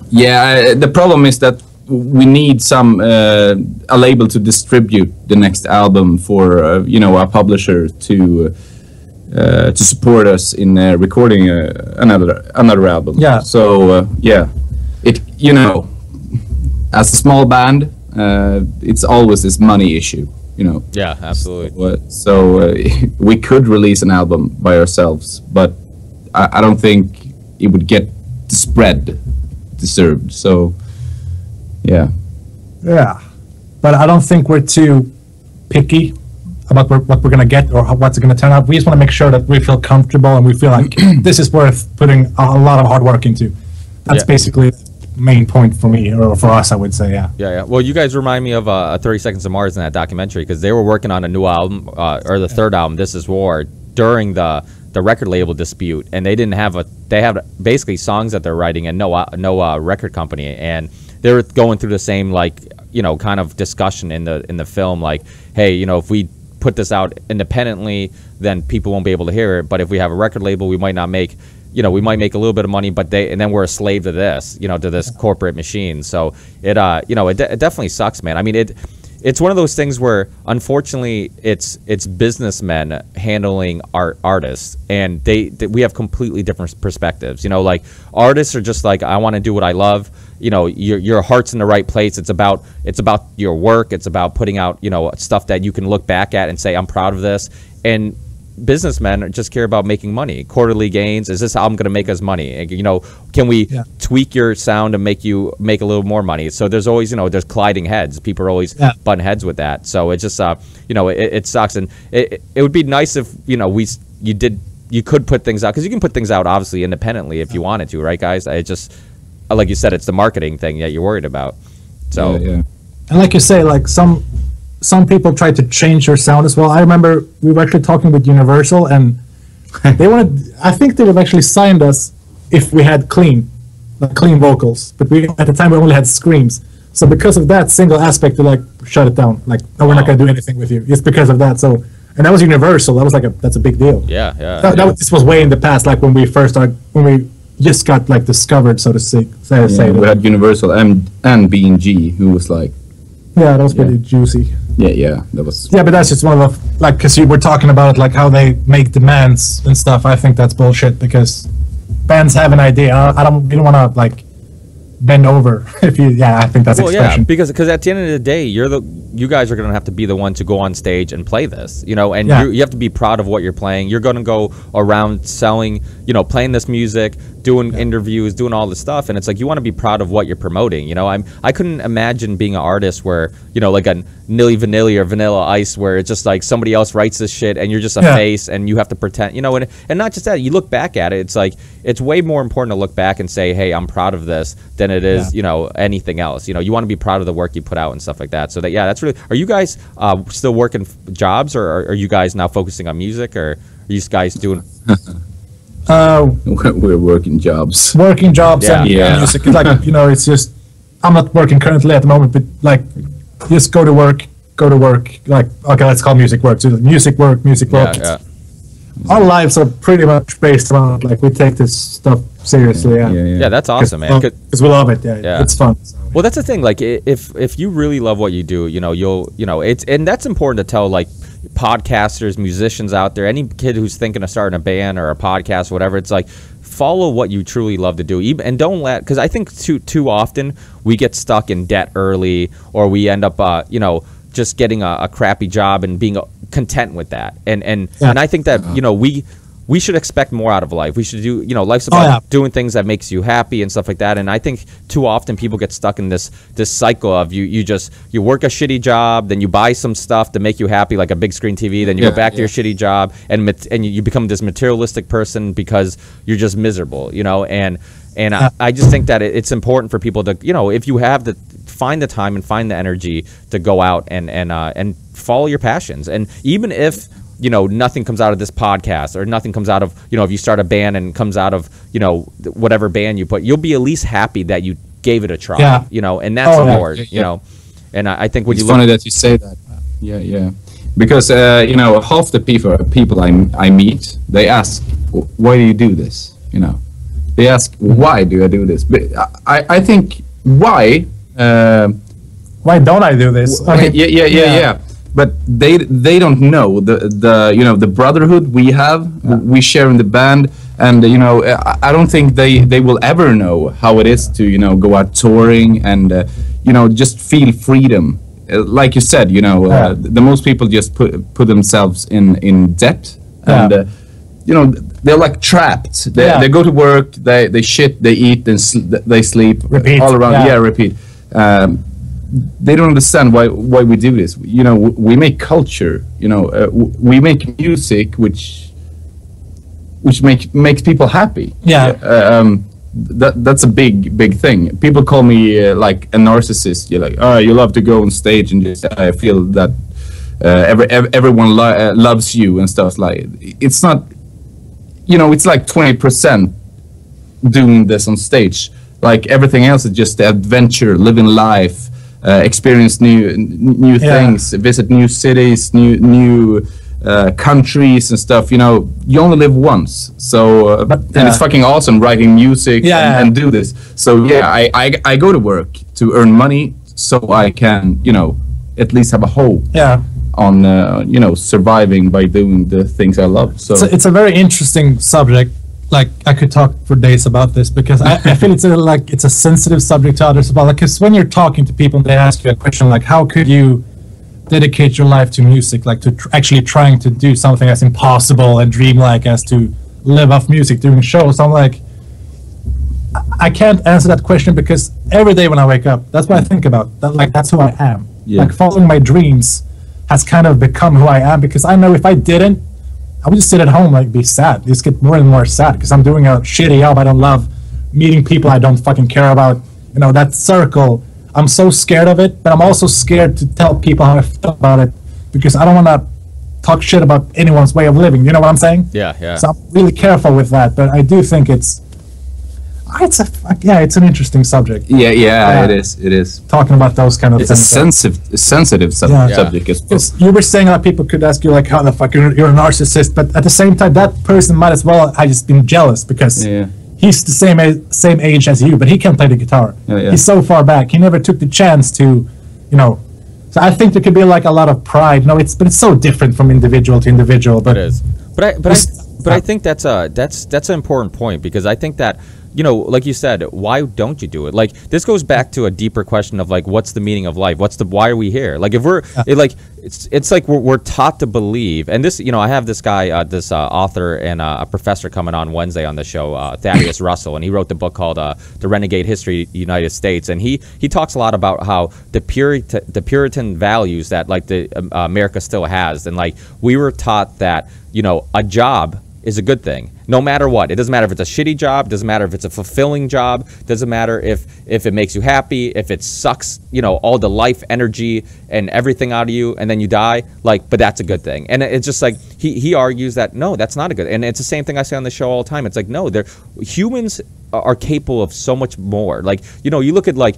Yeah. The problem is that we need a label to distribute the next album for our publisher to support us in recording another album. Yeah. So it as a small band, it's always this money issue. Yeah, absolutely. So we could release an album by ourselves, but I don't think it would get the spread deserved. So. Yeah, but I don't think we're too picky about what we're gonna get or what's gonna turn out. We just want to make sure that we feel comfortable and we feel like this is worth putting a lot of hard work into. That's basically the main point for me, or for us, I would say. Yeah. Well, you guys remind me of 30 Seconds to Mars in that documentary, because they were working on a new album, or the third album, This Is War, during the record label dispute, and they have basically songs that they're writing and no record company, and they were going through the same kind of discussion in the film, like, hey, if we put this out independently, then people won't be able to hear it, but if we have a record label, we might not make we might make a little bit of money, but then we're a slave to this to this corporate machine. So it definitely sucks, man. I mean, it's one of those things where, unfortunately, it's businessmen handling artists, and we have completely different perspectives. Like, artists are just like, I want to do what I love. Your heart's in the right place. It's about your work. It's about putting out stuff that you can look back at and say, I'm proud of this. And businessmen just care about making money. Quarterly gains. Is this album going to make us money? You know, can we tweak your sound and make you make a little more money? So there's always, you know, there's colliding heads. People are always butting heads with that. So it just, you know, it sucks. And it would be nice if, you know, you could put things out, because you can put things out obviously independently if you wanted to, right, guys? It just, like you said, it's the marketing thing that you're worried about. So and like you say, like some people try to change your sound as well. I remember we were actually talking with Universal, and they wanted, I think they would have actually signed us if we had clean vocals, but we at the time we only had screams. So because of that single aspect, they like shut it down. Like, no, we're not gonna do anything with you. It's because of that. So, and that was Universal. That was like that's a big deal. This was way in the past, like when we first started, when we just got like discovered, so to say. We had Universal and B&G, who was like, that was pretty juicy. That was. Yeah, but that's just one of the, like, because you were talking about it, like how they make demands and stuff. I think that's bullshit, because bands have an idea. You don't want to like bend over if you. Yeah, I think that's expression. Because at the end of the day, you guys are going to have to be the one to go on stage and play this, you know, and you have to be proud of what you're playing. You're going to go around selling, you know, playing this music, doing interviews, doing all this stuff, and it's like you want to be proud of what you're promoting. You know, I couldn't imagine being an artist where, you know, like a Nilly Vanilli or Vanilla Ice, where it's just like somebody else writes this shit and you're just a face and you have to pretend, you know, and not just that. You look back at it, it's like it's way more important to look back and say, hey, I'm proud of this, than it is, you know, anything else. You know, you want to be proud of the work you put out and stuff like that. So that that's really. Are you guys still working jobs, or are you guys now focusing on music, or are you guys doing? We're working jobs. And music. It's like, you know, it's just, I'm not working currently at the moment, but like, just go to work. Like, okay, let's call music work. So music work. Our lives are pretty much based around, like, we take this stuff seriously. Yeah, that's awesome, man. Because we love it. Yeah, it's fun. Well, that's the thing. Like, if you really love what you do, you know, and that's important to tell, like, podcasters, musicians out there, any kid who's thinking of starting a band or a podcast, whatever. It's like, follow what you truly love to do, and don't because I think too often we get stuck in debt early, or we end up, you know, just getting a crappy job and being content with that. And I think that, you know, we should expect more out of life. We should do, you know, life's about doing things that makes you happy and stuff like that. And I think too often people get stuck in this cycle of you work a shitty job, then you buy some stuff to make you happy, like a big screen TV, then you go back to your shitty job, and you become this materialistic person because you're just miserable, you know. And I just think that it's important for people to, you know, if you have find the time and find the energy to go out and follow your passions. And even if, you know, nothing comes out of this podcast, or nothing comes out of, you know, if you start a band and comes out of, you know, whatever band you put, you'll be at least happy that you gave it a try, you know, and that's important, you know. And I think when it's funny that you say that. Because, you know, half the people I meet, they ask, why do you do this? You know, they ask, why do I do this? But I think, why don't I do this? Yeah. But they don't know the you know, the brotherhood we have, we share in the band, and you know, I don't think they will ever know how it is to, you know, go out touring and you know, just feel freedom. Like you said, you know, the most people just put themselves in debt, and you know, they're like trapped. They go to work, they shit, they eat, and they sleep, repeat. All around. Repeat. They don't understand why we do this. You know, we make culture. You know, we make music which makes people happy. That's a big thing. People call me like a narcissist. You're like, oh, you love to go on stage and just feel that everyone loves you and stuff. Like, it's not. You know, it's like 20% doing this on stage. Like, everything else is just the adventure, living life. Experience new things, visit new cities, new countries and stuff. You know, you only live once, so and it's fucking awesome writing music and do this. So I go to work to earn money, so I can, you know, at least have a hope on you know, surviving by doing the things I love. So it's a very interesting subject. Like, I could talk for days about this, because I feel it's a sensitive subject to others about, because when you're talking to people and they ask you a question like, how could you dedicate your life to music, like to actually trying to do something as impossible and dreamlike as to live off music doing shows. I'm like, I can't answer that question because every day when I wake up, that's what I think about. That, like, that's who I am. Yeah. Like following my dreams has kind of become who I am, because I know if I didn't, I would just sit at home, like be sad, just get more and more sad because I'm doing a shitty job I don't love, meeting people I don't fucking care about. You know, that circle, I'm so scared of it, but I'm also scared to tell people how I feel about it because I don't want to talk shit about anyone's way of living. You know what I'm saying? Yeah. So I'm really careful with that, but I do think it's an interesting subject. Yeah, it is. Talking about those kind of it's things. a sensitive subject as well. Because you were saying that people could ask you like, how the fuck you're a narcissist, but at the same time, that person might as well have just been jealous because he's the same age as you, but he can't play the guitar. He's so far back. He never took the chance to, you know. So I think there could be like a lot of pride. No, it's so different from individual to individual. But it is. But I think that's an important point, because I think that, you know, like you said, why don't you do it? Like, this goes back to a deeper question of like, what's the meaning of life? Why are we here? Like, if we're it's like we're taught to believe, and this, you know, I have this guy, this author and a professor coming on Wednesday on the show, Thaddeus Russell, and he wrote the book called The Renegade History of the United States, and he talks a lot about how the Puritan values that like the America still has, and like we were taught that, you know, a job is a good thing, no matter what. It doesn't matter if it's a shitty job, doesn't matter if it's a fulfilling job, doesn't matter if it makes you happy, if it sucks, you know, all the life energy and everything out of you, and then you die, like, but that's a good thing. And it's just like, he argues that, no, that's not a good, and it's the same thing I say on the show all the time. It's like, no, humans are capable of so much more. Like, you know, you look at like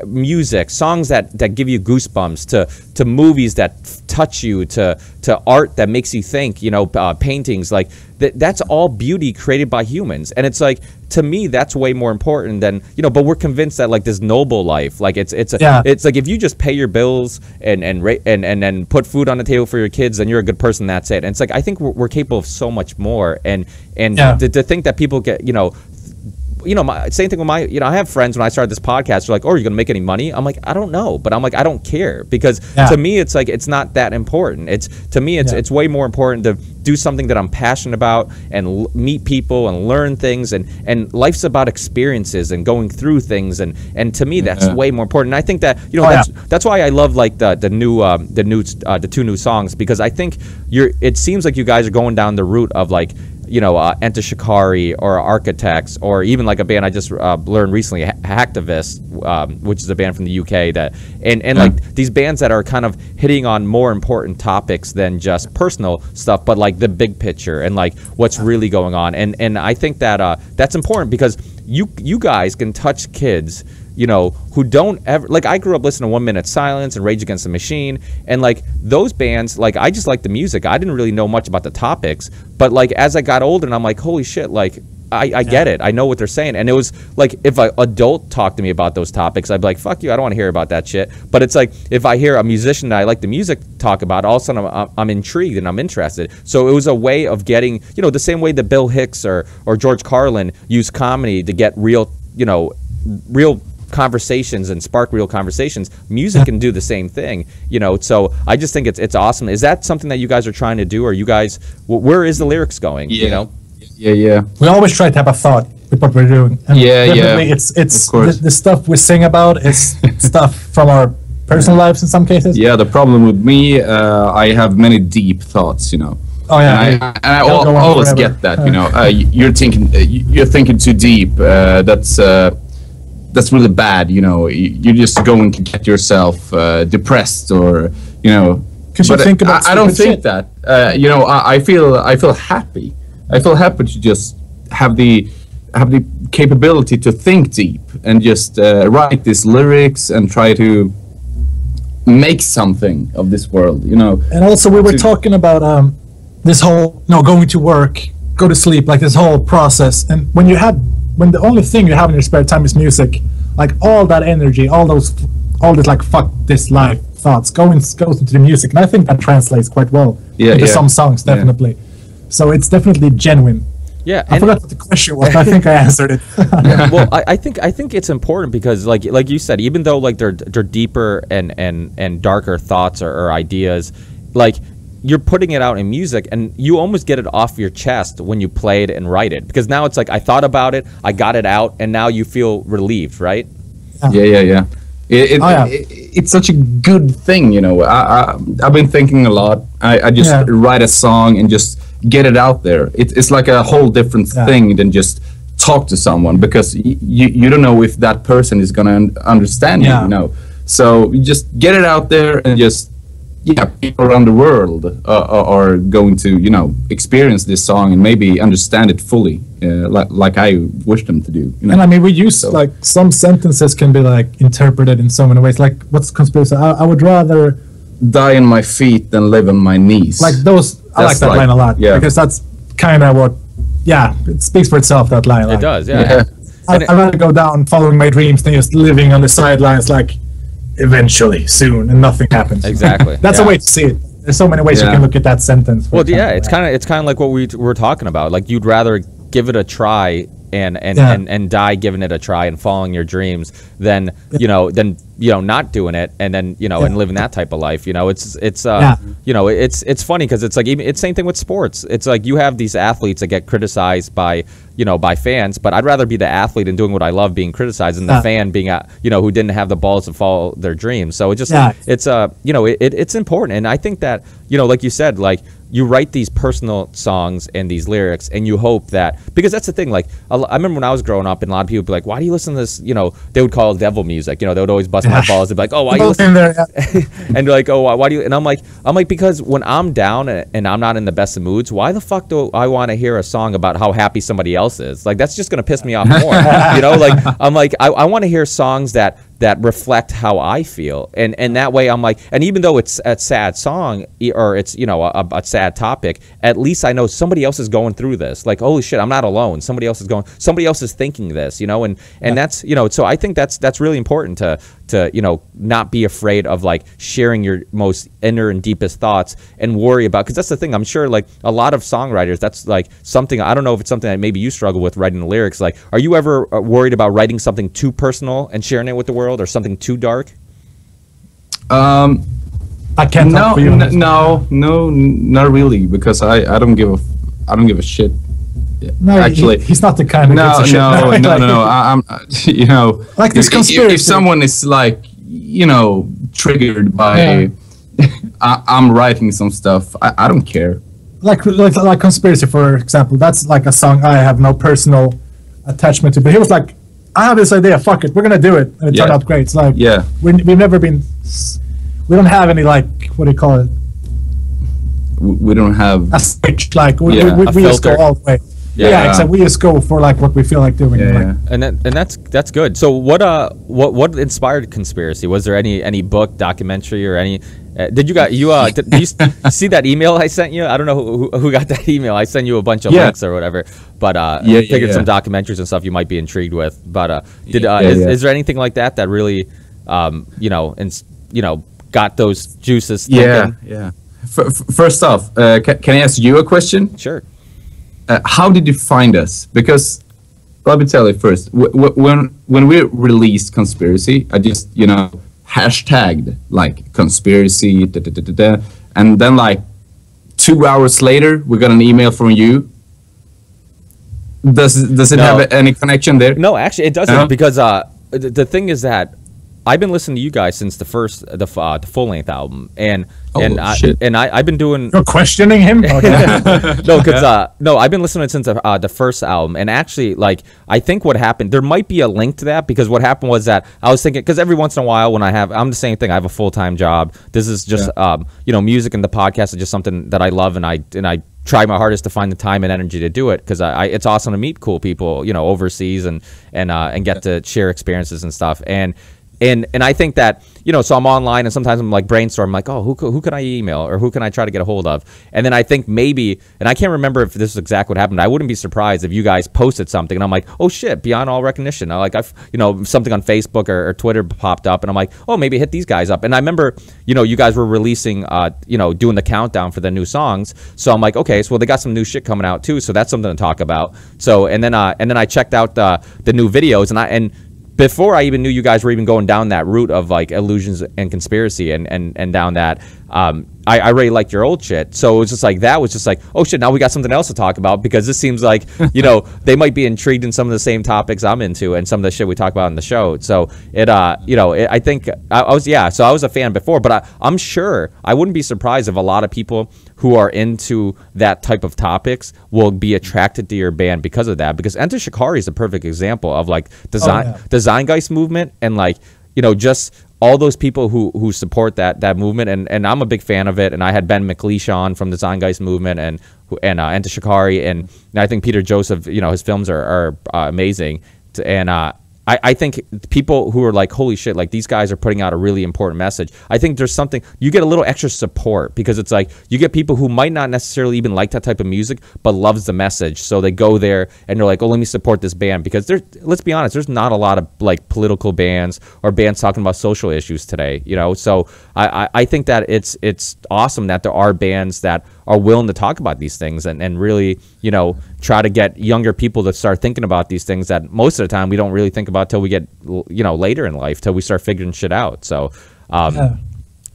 music, songs that give you goosebumps, to movies that touch you, to art that makes you think, you know, paintings, like that's all beauty created by humans. And it's like, to me, that's way more important than, you know, but we're convinced that like this noble life, like it's like if you just pay your bills and then put food on the table for your kids, then you're a good person, that's it. And it's like, I think we're capable of so much more, and to think that people get, you know, same thing with my, you know, I have friends when I started this podcast, they're like, oh, are you going to make any money? I'm like, I don't know, but I'm like, I don't care, because to me, it's like, it's not that important. It's way more important to do something that I'm passionate about and meet people and learn things, and life's about experiences and going through things, and to me, that's way more important. And I think that, you know, that's why I love like the two new songs, because I think it seems like you guys are going down the route of like, you know, Enter Shikari or Architects, or even like a band I just learned recently, Hacktivist, which is a band from the UK that, and like these bands that are kind of hitting on more important topics than just personal stuff, but like the big picture and like what's really going on. And I think that that's important, because you guys can touch kids, you know, who don't ever, like, I grew up listening to 1 Minute Silence and Rage Against the Machine, and like those bands, like, I just liked the music. I didn't really know much about the topics, but like as I got older, and I'm like, holy shit, like I get it. I know what they're saying. And it was like, if an adult talked to me about those topics, I'd be like, fuck you, I don't want to hear about that shit. But it's like, if I hear a musician that I like the music talk about, all of a sudden I'm intrigued and I'm interested. So it was a way of getting, you know, the same way that Bill Hicks or George Carlin used comedy to get real, you know, real conversations and spark real conversations. Music can do the same thing, you know. So I just think it's awesome. Is that something that you guys are trying to do? Or you guys, where is the lyrics going? You know? Yeah. We always try to have a thought with what we're doing. And it's the stuff we sing about is stuff from our personal lives in some cases. Yeah, the problem with me, I have many deep thoughts, you know. Oh yeah, and I always get that, you know. You're thinking too deep. That's really bad, you know. You're just going to get yourself depressed, or, you know. Because you think about I don't think that. You know, I feel happy. I feel happy to just have the capability to think deep and just write these lyrics and try to make something of this world, you know. And also, we were talking about this whole, you know, going to work, go to sleep, like this whole process. And when the only thing you have in your spare time is music, like all that energy, all this like fuck this life thoughts goes into the music, and I think that translates quite well into some songs, definitely. So it's definitely genuine. Yeah, I forgot what the question was. I think I answered it. Well, I think it's important because like you said, even though like they're deeper and darker thoughts or ideas, like you're putting it out in music and you almost get it off your chest when you play it and write it, because now it's like I thought about it, I got it out, and now you feel relieved, right? Yeah. It's such a good thing, you know. I've been thinking a lot. I just write a song and just get it out there. It's like a whole different thing than just talk to someone, because you don't know if that person is gonna understand you, you know. So you just get it out there and just people around the world are going to, you know, experience this song and maybe understand it fully, like I wish them to do. You know? And I mean, we use like some sentences can be like interpreted in so many ways. Like, what's conspiracy? I would rather die on my feet than live on my knees. Like those, I like that line a lot, because that's kind of what, it speaks for itself. That line. It does, yeah. I'd rather go down following my dreams than just living on the sidelines, like eventually, soon, and nothing happens. Exactly. That's a way to see it. There's so many ways you can look at that sentence. Well, it's kind of like what we were talking about. Like, you'd rather give it a try and die giving it a try and following your dreams than not doing it and then and living that type of life. You know, it's funny because it's like it's same thing with sports. It's like you have these athletes that get criticized by fans, but I'd rather be the athlete and doing what I love being criticized than the fan being who didn't have the balls to follow their dreams. So it just it's important, and I think that like you said, like you write these personal songs and these lyrics, and you hope that, because that's the thing. Like I remember when I was growing up, and a lot of people would be like, "Why do you listen to this?" They would call it devil music. They would always bust my balls. They'd be like, "Oh, why you listen?" And like, "Oh, why do you?" And I'm like, because when I'm down and I'm not in the best of moods, why the fuck do I want to hear a song about how happy somebody else is? Like, that's just gonna piss me off more. Like I'm like, I want to hear songs that reflect how I feel, and that way I'm like, and even though it's a sad song or it's a sad topic, at least I know somebody else is going through this. Like, holy shit, I'm not alone. Somebody else is thinking this, and that's so I think that's really important to not be afraid of like sharing your most inner and deepest thoughts and worry about, because that's the thing. I'm sure like a lot of songwriters, that's like something, I don't know if it's something that maybe you struggle with writing the lyrics. Like, are you ever worried about writing something too personal and sharing it with the world, or something too dark? I can't. No, not really, because I don't give a shit. No, actually, he's not the kind of no. I'm like this conspiracy. If someone is like triggered by I'm writing some stuff, I don't care. Like conspiracy, for example, that's like a song I have no personal attachment to, but he was like, I have this idea, fuck it, we're gonna do it, and it turned out great. It's like we've never been, we don't have any, like, what do you call it? We don't have a switch, like we just go all the way. Except we just go for like what we feel like doing. And that's good. So what inspired Conspiracy? Was there any book, documentary, or any? Did you see that email I sent you? I don't know who got that email. I sent you a bunch of links or whatever. But figured some documentaries and stuff you might be intrigued with. But is there anything like that really got those juices thinking? Yeah. First off, can I ask you a question? Sure. How did you find us? Because let me tell you first. When we released Conspiracy, I just hashtagged like Conspiracy, and then like 2 hours later, we got an email from you. Does it have any connection there? No, actually, it doesn't, because the thing is that I've been listening to you guys since the full length album, and I've been doing. You're questioning him? No, I've been listening since the first album, and actually, like, I think what happened, there might be a link to that, because what happened was that I was thinking, because every once in a while I'm the same thing. I have a full-time job. This is just music, and the podcast is just something that I love, and I try my hardest to find the time and energy to do it, because it's awesome to meet cool people overseas and get to share experiences and stuff. And And I think that, you know, so I'm online and sometimes I'm like brainstorm, like, oh, who can I email or who can I try to get a hold of? And then I think maybe, and I can't remember if this is exactly what happened. I wouldn't be surprised if you guys posted something and I'm like, oh shit, beyond all recognition. I've, you know, something on Facebook or Twitter popped up and I'm like, oh, maybe hit these guys up. And I remember, you know, you guys were releasing, you know, doing the countdown for the new songs. So I'm like, okay, so well, they got some new shit coming out too. So that's something to talk about. So, and then I checked out the new videos and before I even knew you guys were even going down that route of like illusions and conspiracy and down that, I really liked your old shit. So it was just like, that was just like, oh shit, now we got something else to talk about, because this seems like, you know, they might be intrigued in some of the same topics I'm into and some of the shit we talk about in the show. So it, you know, I think I was a fan before, but I'm sure I wouldn't be surprised if a lot of people who are into that type of topics will be attracted to your band because of that, because Enter Shikari is a perfect example of like the Zeitgeist movement and like, you know, just all those people who support that movement, and I'm a big fan of it. And I had Ben McLeish on from the Zeitgeist movement and Enter Shikari, and I think Peter Joseph, you know, his films are amazing. And I think people who are like, holy shit, like these guys are putting out a really important message. I think there's something, you get a little extra support because it's like you get people who might not necessarily even like that type of music, but loves the message. So they go there and they're like, oh, let me support this band, because let's be honest, there's not a lot of like political bands or bands talking about social issues today, you know? So I think that it's awesome that there are bands that are willing to talk about these things and really, you know, try to get younger people to start thinking about these things that most of the time we don't really think about till we get, you know, later in life, till we start figuring shit out. So,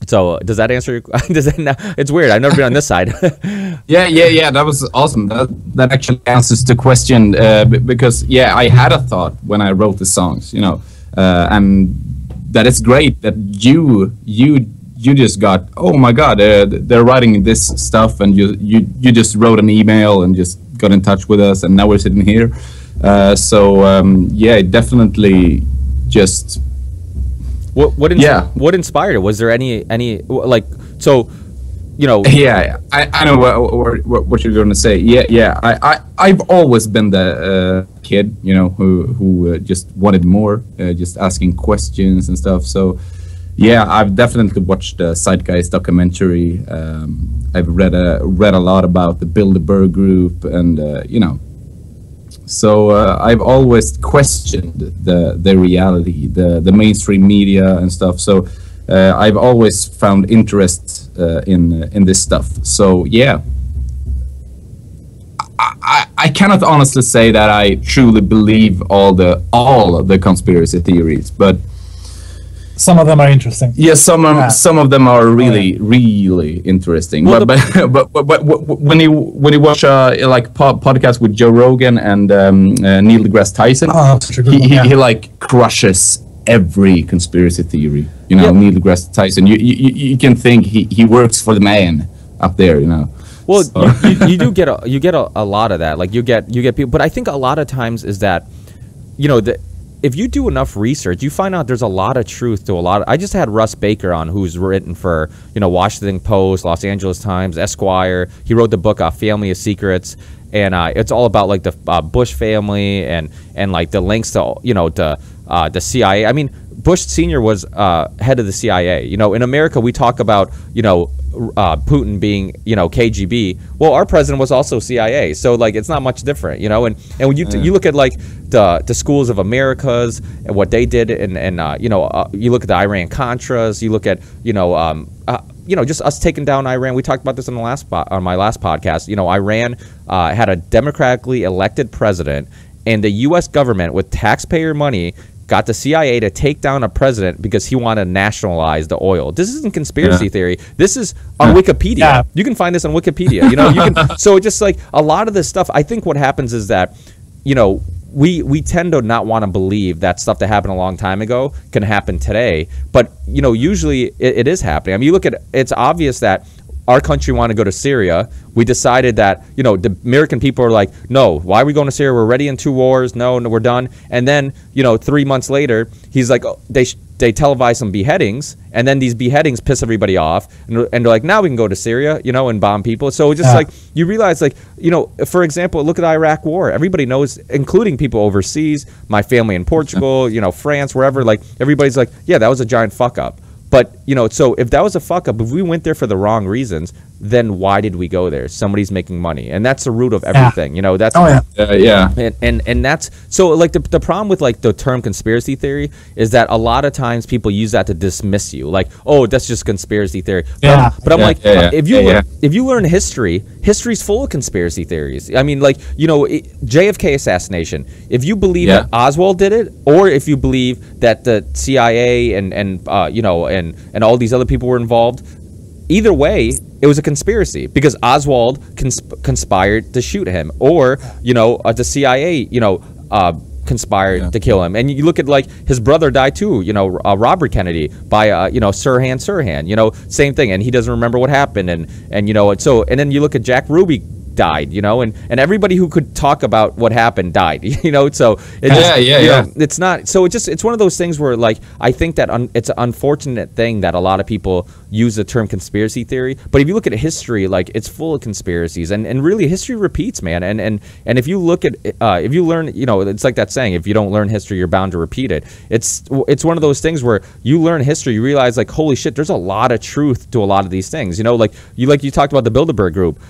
so does that answer your? It's weird. I've never been on this side. Yeah. That was awesome. That actually answers the question, because I had a thought when I wrote the songs, you know, and that it's great that you just got, oh my god, they're writing this stuff, and you just wrote an email and just got in touch with us, and now we're sitting here. It definitely just what inspired it? Was there any like, so, you know? I know what you're gonna say. I've always been the kid, you know, who just wanted more, just asking questions and stuff. So I've definitely watched the Zeitgeist documentary. I've read a lot about the Bilderberg group, and you know, so I've always questioned the reality, the mainstream media and stuff. So I've always found interest in this stuff. So I cannot honestly say that I truly believe all the conspiracy theories, but some of them are interesting. Yeah, some of them are really interesting. Well, but when you watch like podcast with Joe Rogan and Neil deGrasse Tyson, he like crushes every conspiracy theory. You know, Neil deGrasse Tyson. You can think he works for the man up there. You know. Well, so. you do get a lot of that. Like you get people, but I think a lot of times is that, you know, if you do enough research, you find out there's a lot of truth to a lot of. I just had Russ Baker on, who's written for, you know, Washington Post, Los Angeles Times, Esquire. He wrote the book Family of Secrets, and it's all about like the Bush family and like the links to, you know, to the CIA. I mean, Bush Sr. was head of the CIA. You know, in America we talk about, you know, Putin being, you know, KGB. Well, our president was also CIA, so like it's not much different, you know. And when you look at like the schools of Americas and what they did, and you know, you look at the Iran Contras, you look at, you know, just us taking down Iran. We talked about this on my last podcast. You know, Iran had a democratically elected president, and the U.S. government with taxpayer money got the CIA to take down a president because he wanted to nationalize the oil. This isn't conspiracy theory. This is on Wikipedia. Yeah. You can find this on Wikipedia. You know, you can. So just like a lot of this stuff, I think what happens is that, you know, we tend to not want to believe that stuff that happened a long time ago can happen today. But, you know, usually it is happening. I mean, you look at, it's obvious that our country wanted to go to Syria. We decided that, you know, the American people are like, no, why are we going to Syria? We're already in 2 wars. No, we're done. And then, you know, 3 months later, he's like, oh, they televise some beheadings, and then these beheadings piss everybody off, and they're like, now we can go to Syria, you know, and bomb people. So it's just like, you realize, like, you know, for example, look at the Iraq War. Everybody knows, including people overseas, my family in Portugal, you know, France, wherever, like, everybody's like, yeah, that was a giant fuck up. But, you know, so if that was a fuck up, if we went there for the wrong reasons, then why did we go there? Somebody's making money, and that's the root of everything. You know, that's and that's so, like, the problem with, like, the term conspiracy theory is that a lot of times people use that to dismiss you, like, oh, that's just conspiracy theory. But I'm like, if you learn history, history's full of conspiracy theories. I mean, like, you know, JFK assassination. If you believe that Oswald did it, or if you believe that the CIA and you know, and all these other people were involved, either way, it was a conspiracy because Oswald conspired to shoot him, or, you know, the CIA, you know, conspired to kill him. And you look at, like, his brother died too, you know, Robert Kennedy, by you know, Sirhan, you know, same thing, and he doesn't remember what happened, and you know, so, and then you look at Jack Ruby died, you know, and everybody who could talk about what happened died, you know, so it just, you know, it's not, so it's one of those things where, like, I think that it's an unfortunate thing that a lot of people use the term conspiracy theory, but if you look at history, like, it's full of conspiracies, and really history repeats, man, and if you look at if you learn, you know, it's like that saying, if you don't learn history, you're bound to repeat it. It's one of those things where you learn history, you realize, like, holy shit, there's a lot of truth to a lot of these things, you know, like you talked about the Bilderberg group.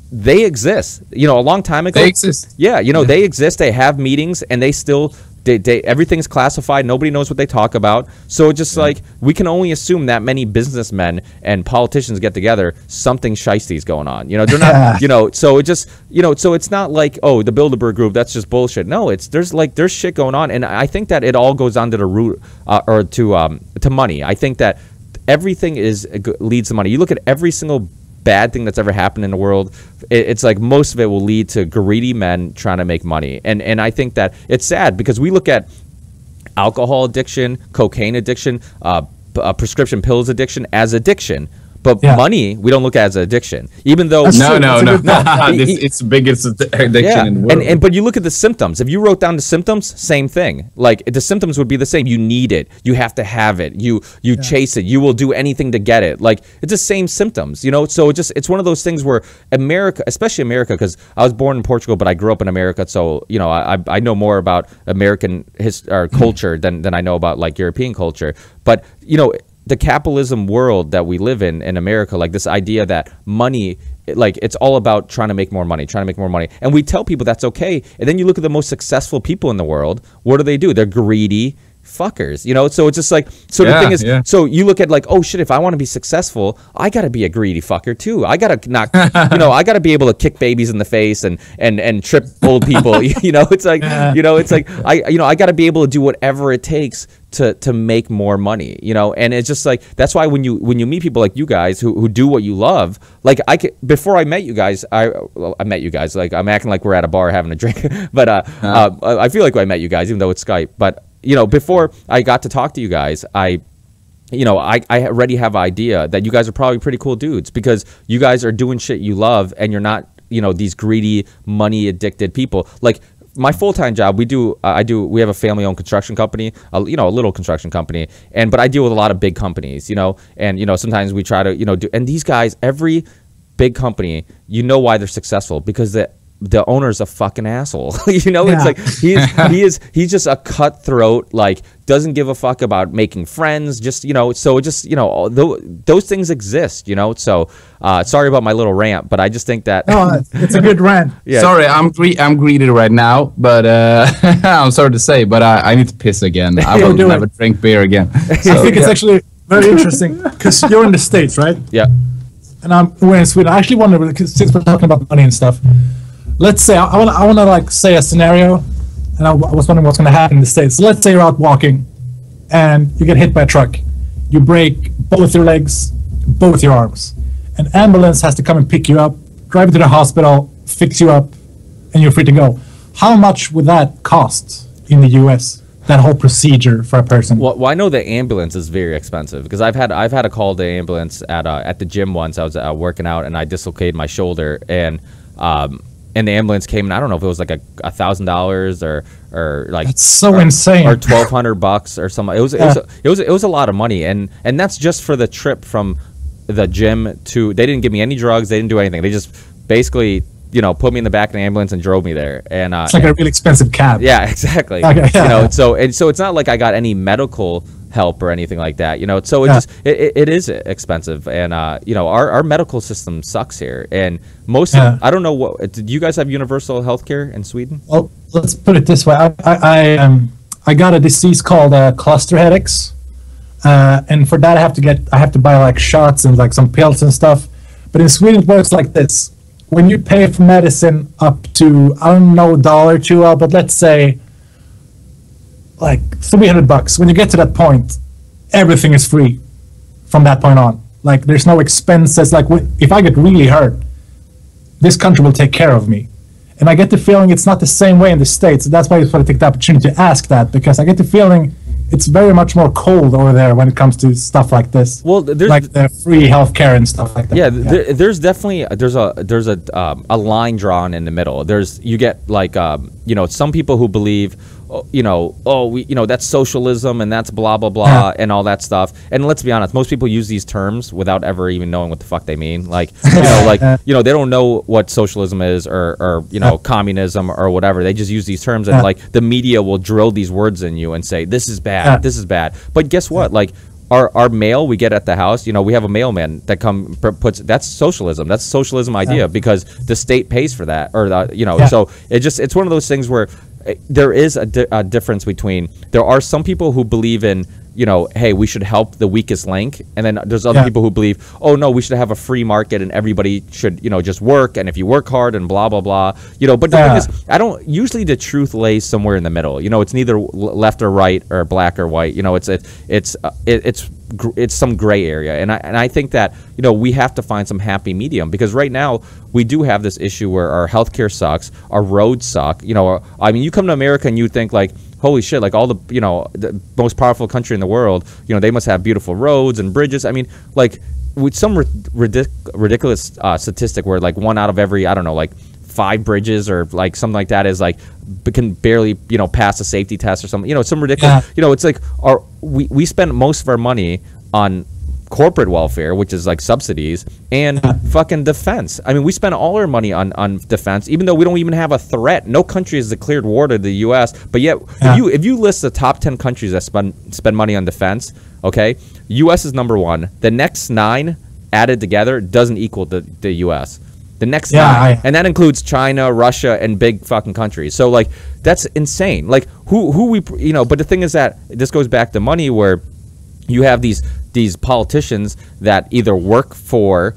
They exist, you know, a long time ago. They exist. Yeah, you know, they exist. They have meetings, and they still, they everything's classified. Nobody knows what they talk about. So it's just like, we can only assume that many businessmen and politicians get together, something shystie's going on. You know, they're not, you know, so it just, you know, so it's not like, oh, the Bilderberg group, that's just bullshit. No, there's shit going on, and I think that it all goes on to the root, or to money. I think that everything leads to money. You look at every single bad thing that's ever happened in the world, it's like most of it will lead to greedy men trying to make money, and I think that it's sad because we look at alcohol addiction, cocaine addiction, prescription pills addiction as addiction. But money, we don't look at as an addiction, even though no, it's the biggest addiction in the world. But you look at the symptoms. If you wrote down the symptoms, same thing. Like, the symptoms would be the same. You need it. You have to have it. You chase it. You will do anything to get it. Like, it's the same symptoms, you know. So it's one of those things where America, especially America, because I was born in Portugal, but I grew up in America, so, you know, I know more about American culture than I know about, like, European culture. But, you know, the capitalism world that we live in America, like, this idea that money, like, it's all about trying to make more money, and we tell people that's okay, and then you look at the most successful people in the world, what do? They're greedy fuckers, you know. So it's just like, so the thing is, so you look at, like, oh shit, if I want to be successful, I gotta be a greedy fucker too. I gotta not, you know, I gotta be able to kick babies in the face and trip old people. You know, it's like, you know, it's like, I gotta be able to do whatever it takes to make more money, you know. And it's just like, that's why when you meet people like you guys who do what you love, like, before I met you guys, I met you guys, like, I'm acting like we're at a bar having a drink, but I feel like I met you guys, even though it's Skype. But, you know, before I got to talk to you guys, I already have an idea that you guys are probably pretty cool dudes, because you guys are doing shit you love, and you're not, you know, these greedy, money addicted people. Like, my full-time job, we have a family-owned construction company, you know, a little construction company, but I deal with a lot of big companies, you know, and, you know, sometimes we try to, you know, and these guys, every big company, you know why they're successful, because the owner's a fucking asshole. You know, it's like, he's just a cutthroat, like, doesn't give a fuck about making friends, just, you know. So just, you know, those things exist, you know. So sorry about my little rant, but I just think that it's a good rant. Sorry, I'm greedy right now, but I'm sorry to say, but I need to piss again. I will never drink beer again. So, I think it's actually very interesting, because you're in the States, right? Yeah. And we're in Sweden. I actually wonder, because since we're talking about money and stuff, let's say I want to like say a scenario, and I was wondering what's going to happen in the States. So let's say you're out walking, and you get hit by a truck. You break both your legs, both your arms. An ambulance has to come and pick you up, drive you to the hospital, fix you up, and you're free to go. How much would that cost in the U.S.? That whole procedure for a person? Well, I know the ambulance is very expensive, because I've had a call to the ambulance at the gym once. I was working out, and I dislocated my shoulder, and and the ambulance came, and I don't know if it was like $1,000 or like it's so insane, or $1,200 or something. It was a lot of money, and that's just for the trip from the gym to. They didn't give me any drugs. They didn't do anything. They just basically, you know, put me in the back of the ambulance and drove me there. And it's like a really expensive cab. Yeah, exactly. Okay, yeah, you know, so it's not like I got any medical help or anything like that, you know. So it is expensive, and you know, our medical system sucks here, and I don't know what. Do you guys have universal healthcare in Sweden? Well, let's put it this way. I got a disease called cluster headaches, and for that I have to buy like shots and like some pills and stuff. But in Sweden it works like this: when you pay for medicine up to, I don't know, $1 but let's say like $300. When you get to that point, everything is free from that point on. Like there's no expenses. Like if I get really hurt, this country will take care of me. And I get the feeling it's not the same way in the States. That's why I want to take the opportunity to ask that, because I get the feeling it's very much more cold over there when it comes to stuff like this. Well, there's like the free healthcare and stuff like that. Yeah, there's definitely a line drawn in the middle. You get like you know, some people who believe, you know, that's socialism and that's blah blah blah and all that stuff. And let's be honest, most people use these terms without ever even knowing what the fuck they mean. Like you know, they don't know what socialism is or you know, communism or whatever. They just use these terms, and like the media will drill these words in you and say this is bad, this is bad. But guess what? Like our mail we get at the house, you know, we have a mailman that puts, that's socialism. That's a socialism idea because the state pays for that, or you know. So it's one of those things where there is a difference between, there are some people who believe in, you know, hey, we should help the weakest link, and then there's other people who believe, oh no, we should have a free market and everybody should, you know, just work, and if you work hard and blah blah blah, you know. But the thing is, usually the truth lays somewhere in the middle. You know, it's neither left or right or black or white. You know, it's some gray area, and I think that, you know, we have to find some happy medium, because right now we do have this issue where our healthcare sucks, our roads suck. You know, I mean, you come to America and you think like, holy shit, like all the, you know, the most powerful country in the world, you know, they must have beautiful roads and bridges. I mean, like with some ridiculous statistic where like 1 out of every, I don't know, like 5 bridges or like something like that is like can barely, you know, pass a safety test or something, you know, some ridiculous, you know. It's like we spend most of our money on corporate welfare, which is like subsidies, and fucking defense. I mean, we spend all our money on defense, even though we don't even have a threat. No country has declared war to the U.S., but yet if you list the top 10 countries that spend money on defense, okay, U.S. is number 1. The next 9 added together doesn't equal the U.S. The next 9, and that includes China, Russia, and big fucking countries. So like that's insane. Like who we, you know. But the thing is that this goes back to money, where you have these politicians that either work for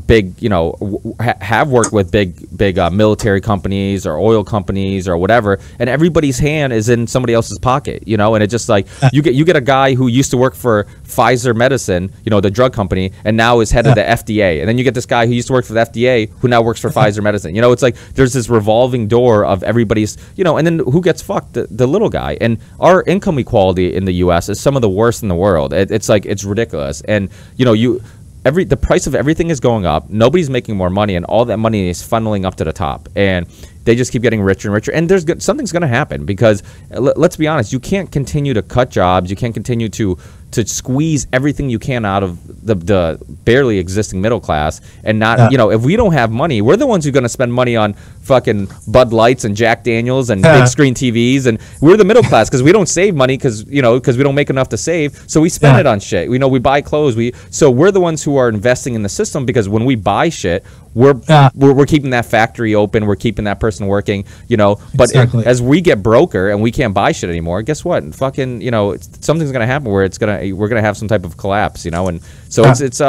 big, you know, have worked with big military companies or oil companies or whatever, and everybody's hand is in somebody else's pocket, you know. And it's just like you get a guy who used to work for Pfizer Medicine, you know, the drug company, and now is head of the FDA, and then you get this guy who used to work for the FDA who now works for Pfizer Medicine. You know, it's like there's this revolving door of everybody's, you know, and then who gets fucked? The little guy. And our income equality in the U.S. is some of the worst in the world. It's like, it's ridiculous. And you know, the price of everything is going up. Nobody's making more money, and all that money is funneling up to the top, and they just keep getting richer and richer. And something's going to happen, because let's be honest, you can't continue to cut jobs. You can't continue to squeeze everything you can out of the barely existing middle class, and not, you know, if we don't have money, we're the ones who are going to spend money on fucking Bud Lights and Jack Daniels and big screen TVs, and we're the middle class because we don't save money, because we don't make enough to save, so we spend it on shit. We know, we buy clothes, so we're the ones who are investing in the system, because when we buy shit, we're keeping that factory open, we're keeping that person working, you know. But as we get broker and we can't buy shit anymore, guess what? Fucking, you know, something's gonna happen where we're gonna have some type of collapse, you know. And so it's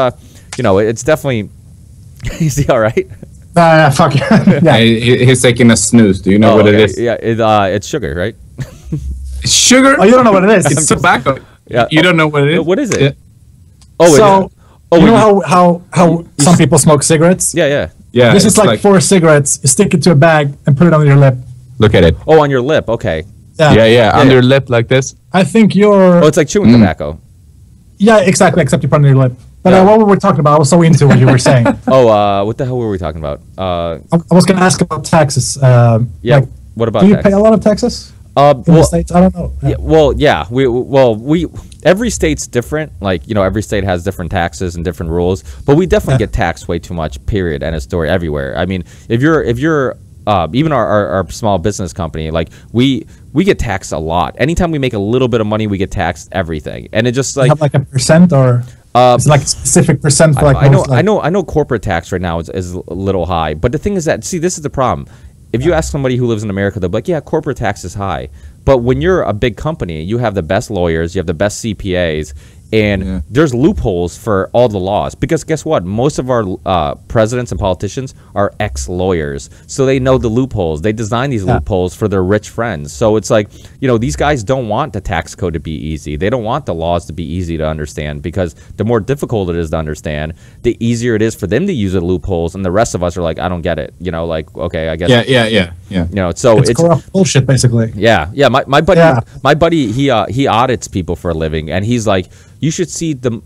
you know, it's definitely. Is he all right? Fuck yeah. He's taking a snooze. Do you know what it is? Yeah, it's sugar, right? Sugar? Oh, you don't know what it is? It's tobacco. Yeah. You don't know what it is? What is it? Yeah. Oh, so you know how some people smoke cigarettes? Yeah. This is like 4 cigarettes. You stick it to a bag and put it on your lip. Look at it. Oh, on your lip. Okay. Yeah. Under your lip like this. I think you're. Oh, it's like chewing tobacco. Yeah, exactly. Except you put it on your lip. But what were we talking about? I was so into what you were saying. What the hell were we talking about? I was going to ask about taxes. Yeah. What about do you taxes? pay a lot of taxes in the States? I don't know. We every state's different. Like, you know, every state has different taxes and different rules, but we definitely get taxed way too much. Period. And a story everywhere. I mean, if you're even our small business company, like we get taxed a lot. Anytime we make a little bit of money, we get taxed everything, and it just like you have like a percent or. It's like a specific percent for like I know corporate tax right now is a little high, but the thing is that, see, this is the problem. If you ask somebody who lives in America, they'll be like, yeah, corporate tax is high. But when you're a big company, you have the best lawyers, you have the best CPAs, and there's loopholes for all the laws. Because guess what? Most of our presidents and politicians are ex-lawyers. So they know the loopholes. They design these loopholes for their rich friends. So it's like, you know, these guys don't want the tax code to be easy. They don't want the laws to be easy to understand, because the more difficult it is to understand, the easier it is for them to use the loopholes. And the rest of us are like, I don't get it. You know, like, okay, I guess. Yeah. You know, so it's corrupt bullshit, basically. Yeah. My buddy, he audits people for a living, and he's like, you should see the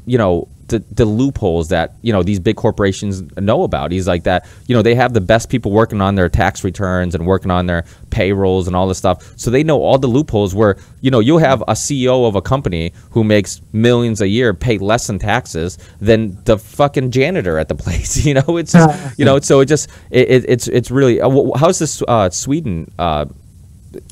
loopholes that, you know, these big corporations know about. He's like that, you know, they have the best people working on their tax returns and working on their payrolls and all this stuff. So they know all the loopholes where, you know, you'll have a CEO of a company who makes millions a year pay less in taxes than the fucking janitor at the place. You know, it's just, you know, so it's really, how's this Sweden?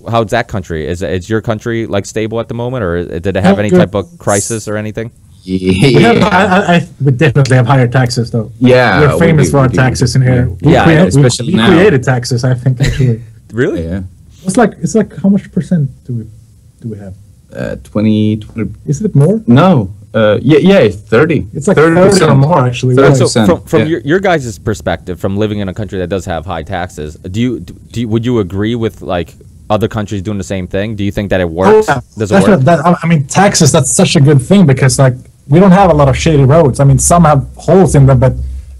How's that country? Is your country like stable at the moment, or did it have any type of crisis or anything? Yeah, we definitely have higher taxes, though. Yeah, we're famous for our taxes in here. Especially now. We created taxes, I think, actually. Really? Yeah. It's like how much percent do we have? 20. Is it more? No. 30. It's like 30% or more, actually. 30%. So from your guys' perspective, from living in a country that does have high taxes, would you agree with like other countries doing the same thing? Do you think that it works? Does it work? I mean, taxes, that's such a good thing, because like we don't have a lot of shady roads. I mean, some have holes in them, but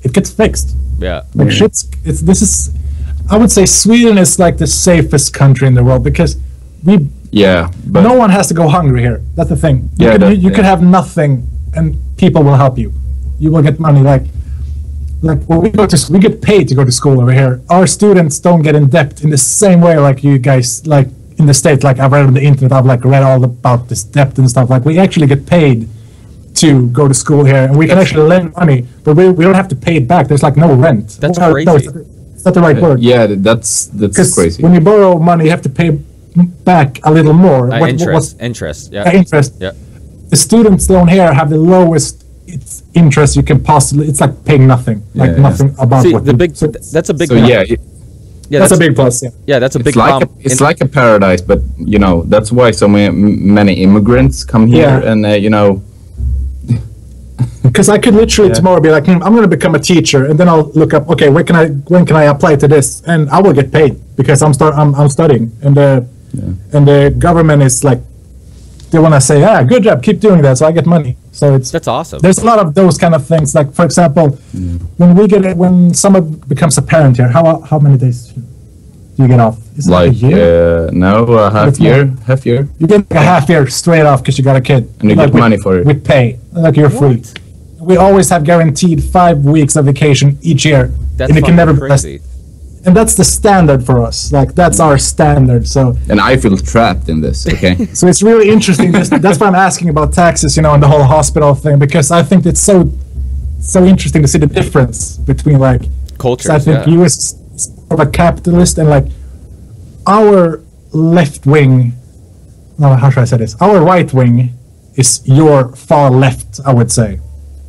it gets fixed. Yeah. Like I would say Sweden is like the safest country in the world, because but no one has to go hungry here. That's the thing. You could have nothing and people will help you. You will get money. Like when we get paid to go to school over here. Our students don't get in debt in the same way like you guys, like in the States. Like I've read on the internet, I've like read all about this debt and stuff. Like we actually get paid to go to school here, and we can actually lend money, but we don't have to pay it back. There's like no rent. That's crazy. No, it's not the right word. Yeah, that's crazy. When you borrow money, you have to pay back a little more. Interest. Yeah. Interest. Yeah. The students down here have the lowest interest you can possibly. It's like paying nothing, nothing about. See, what that's a big. So that's a big plus. Yeah, that's a big. It's like a paradise, but you know that's why so many immigrants come here, and you know. Because I could literally tomorrow be like, I'm going to become a teacher, and then I'll look up, okay, when can I apply to this, and I will get paid because I'm studying, and the government is like, they want to say, good job, keep doing that, so I get money. So that's awesome. There's a lot of those kind of things. Like for example, when someone becomes a parent here, how many days do you get off? Is it like a year? Half year. You get like a half year straight off because you got a kid, and you get money for it. With pay, like you're free. We always have guaranteed 5 weeks of vacation each year. That's and it can never crazy. And that's the standard for us. Like that's our standard. So. And I feel trapped in this. Okay. So it's really interesting. That's why I'm asking about taxes, and the whole hospital thing, because I think it's so interesting to see the difference between like cultures. I think U.S. is more of a capitalist, and like our left wing. No, how should I say this? Our right wing is your far left, I would say.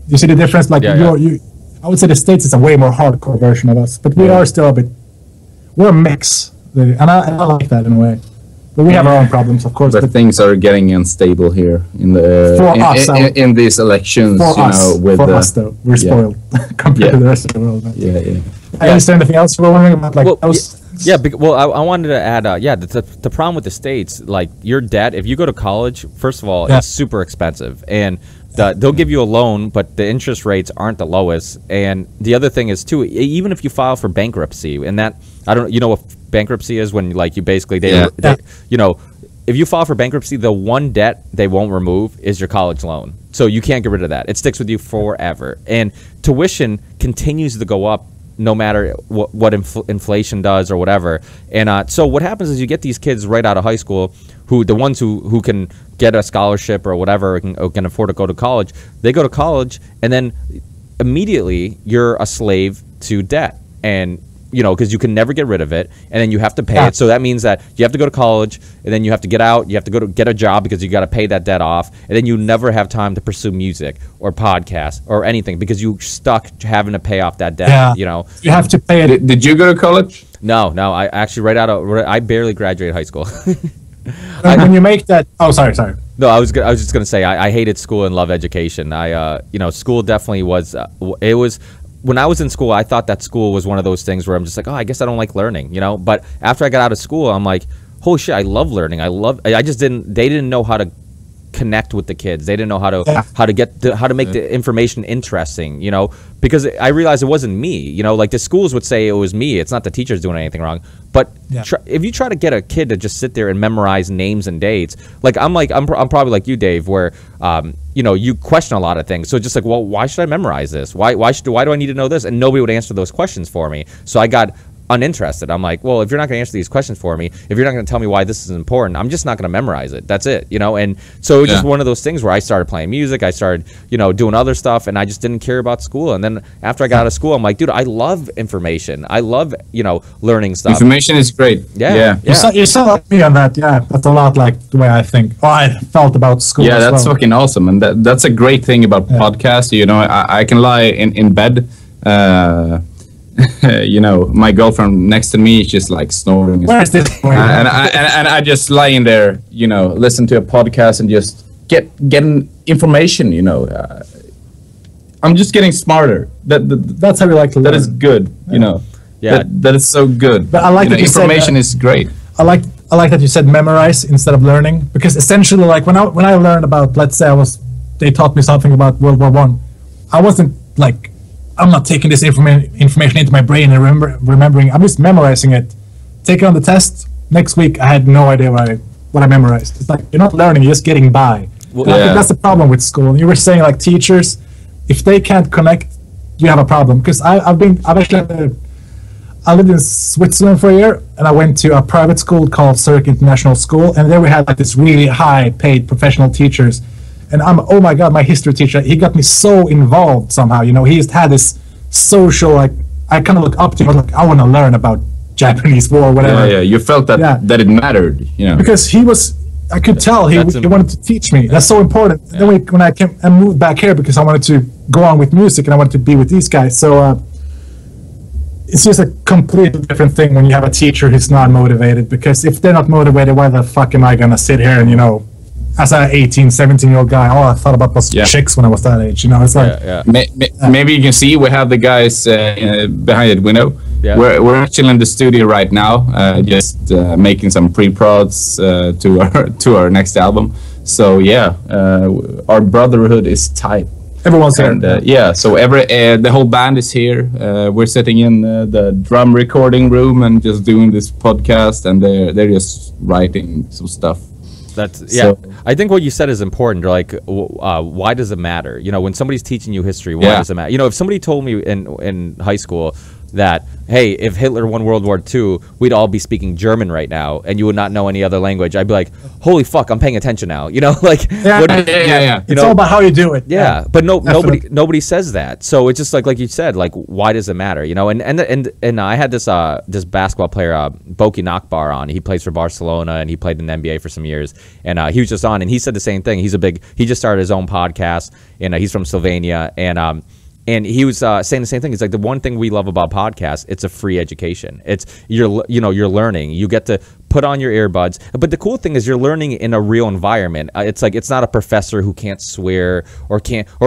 You see the difference? Like I would say the States is a way more hardcore version of us, but we are still we're a mix, and I like that in a way. But we have our own problems, of course. But things are getting unstable here in the in these elections. For us, though, we're spoiled compared to the rest of the world. Is there anything else you were wondering about? Like I wanted to add. The problem with the States, like your debt, if you go to college, first of all, it's super expensive, and they'll give you a loan, but the interest rates aren't the lowest. And the other thing is too, even if you file for bankruptcy, and that I don't, what bankruptcy is, when like you basically if if you file for bankruptcy, the one debt they won't remove is your college loan. So you can't get rid of that. It sticks with you forever. And tuition continues to go up no matter what inflation does or whatever. And so what happens is you get these kids right out of high school, the ones who can get a scholarship or whatever, or can afford to go to college. They go to college, and then immediately you're a slave to debt. And because you can never get rid of it, and then you have to pay it. So that means that you have to go to college, and then you have to get out. You have to go to get a job because you got to pay that debt off, and then you never have time to pursue music or podcasts or anything because you're stuck having to pay off that debt. You have to pay it. Did you go to college? No. I actually I barely graduated high school. When you make that, sorry. No, I was just gonna say I hated school and loved education. School definitely was. It was. When I was in school, I thought that school was one of those things where I'm just like, I guess I don't like learning, But after I got out of school, I'm like, holy shit, I love learning. They didn't know how to connect with the kids. They didn't know how to make the information interesting, because I realized it wasn't me, like the schools would say it was me. It's not the teachers doing anything wrong. But if you try to get a kid to just sit there and memorize names and dates, I'm probably like you, Dave, where you question a lot of things. So just like, well, why should I memorize this? Why do I need to know this? And nobody would answer those questions for me. So I got uninterested. I'm like, well, if you're not going to answer these questions for me, if you're not going to tell me why this is important, I'm just not going to memorize it. That's it, And so it was just one of those things where I started playing music. I started, doing other stuff, and I just didn't care about school. And then after I got out of school, I'm like, dude, I love information. I love, learning stuff. Information is great. Yeah. You sound like me on that. Yeah, that's a lot like the way I think. I felt about school. Yeah, that's fucking awesome, and that's a great thing about podcasts. I can lie in bed. My girlfriend next to me is just like snoring. Where is this? And I just lie in there, listen to a podcast and just getting information. I'm just getting smarter. That's how we like to learn. That is good. Yeah. That is so good. But I like that information is great. I like that you said memorize instead of learning, because essentially, like when I learned about, let's say they taught me something about World War I, I wasn't like, I'm not taking this information into my brain and remembering. I'm just memorizing it. Take it on the test. Next week, I had no idea what I memorized. It's like you're not learning; you're just getting by. Well, I think that's the problem with school. You were saying like teachers, if they can't connect, you have a problem. Because I lived in Switzerland for a year, and I went to a private school called Zurich International School, and there we had like this really high-paid professional teachers. And oh my God, my history teacher, he got me so involved somehow. He just had this social, like, I kind of look up to him. I was like, I want to learn about Japanese war or whatever. Yeah. You felt that it mattered, Because I could tell he wanted to teach me. That's so important. Yeah. Then when I moved back here because I wanted to go on with music and I wanted to be with these guys. So it's just a completely different thing when you have a teacher who's not motivated. Because if they're not motivated, why the fuck am I going to sit here and, as an 18, 17-year-old guy, all I thought about was chicks when I was that age. It's like... Maybe you can see we have the guys behind the window. Yeah. We're actually in the studio right now, just making some pre-prods to our next album. So, our brotherhood is tight. Everyone's here. So the whole band is here. We're sitting in the drum recording room and just doing this podcast, and they're just writing some stuff. I think what you said is important. Like, why does it matter? When somebody's teaching you history, why does it matter? If somebody told me in high school that, hey, if Hitler won World War II, we'd all be speaking German right now, and you would not know any other language, I'd be like, holy fuck, I'm paying attention now. It's all about how you do it. Yeah, but nobody says that. So it's just like you said, like, why does it matter? And I had this basketball player, Boki Nakbar, on. He plays for Barcelona, and he played in the NBA for some years. And he was just on, and he said the same thing. He just started his own podcast, and he's from Slovenia, and he was saying the same thing. He's like, the one thing we love about podcasts, it's a free education. It's you're learning. You get to put on your earbuds. But the cool thing is you're learning in a real environment. It's like it's not a professor who can't swear or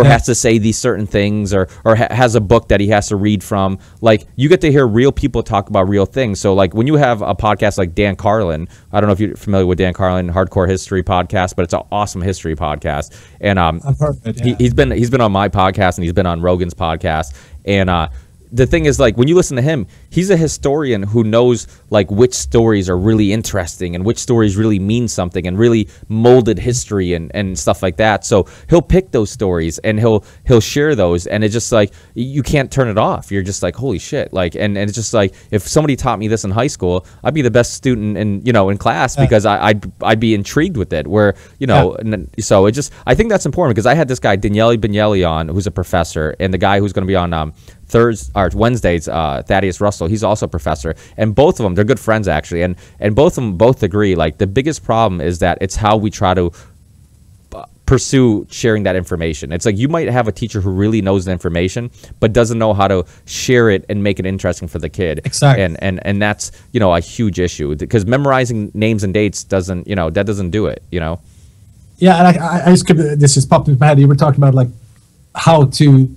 has to say these certain things or has a book that he has to read from. Like, you get to hear real people talk about real things. So like when you have a podcast like Dan Carlin, I don't know if you're familiar with Dan Carlin, Hardcore History Podcast, but it's an awesome history podcast. And I've heard it, he's been on my podcast and he's been on Rogan's podcast. And the thing is, like, when you listen to him, he's a historian who knows, like, which stories are really interesting and which stories really mean something and really molded history and stuff like that. So he'll pick those stories and he'll share those, and it's just like, you can't turn it off. You're just like, holy shit. Like, and it's just like, if somebody taught me this in high school, I'd be the best student in class because I'd be intrigued with it. Where, so it just, I think that's important, because I had this guy Daniele Bignelli on, who's a professor, and the guy who's going to be on Wednesdays, Thaddeus Russell, he's also a professor, and both of them, they're good friends actually, and both of them agree, like, the biggest problem is that it's how we try to pursue sharing that information. It's like, you might have a teacher who really knows the information but doesn't know how to share it and make it interesting for the kid. Exactly. And that's, a huge issue, because memorizing names and dates doesn't, that doesn't do it, Yeah, and I just this just popped into my head. You were talking about, like, how to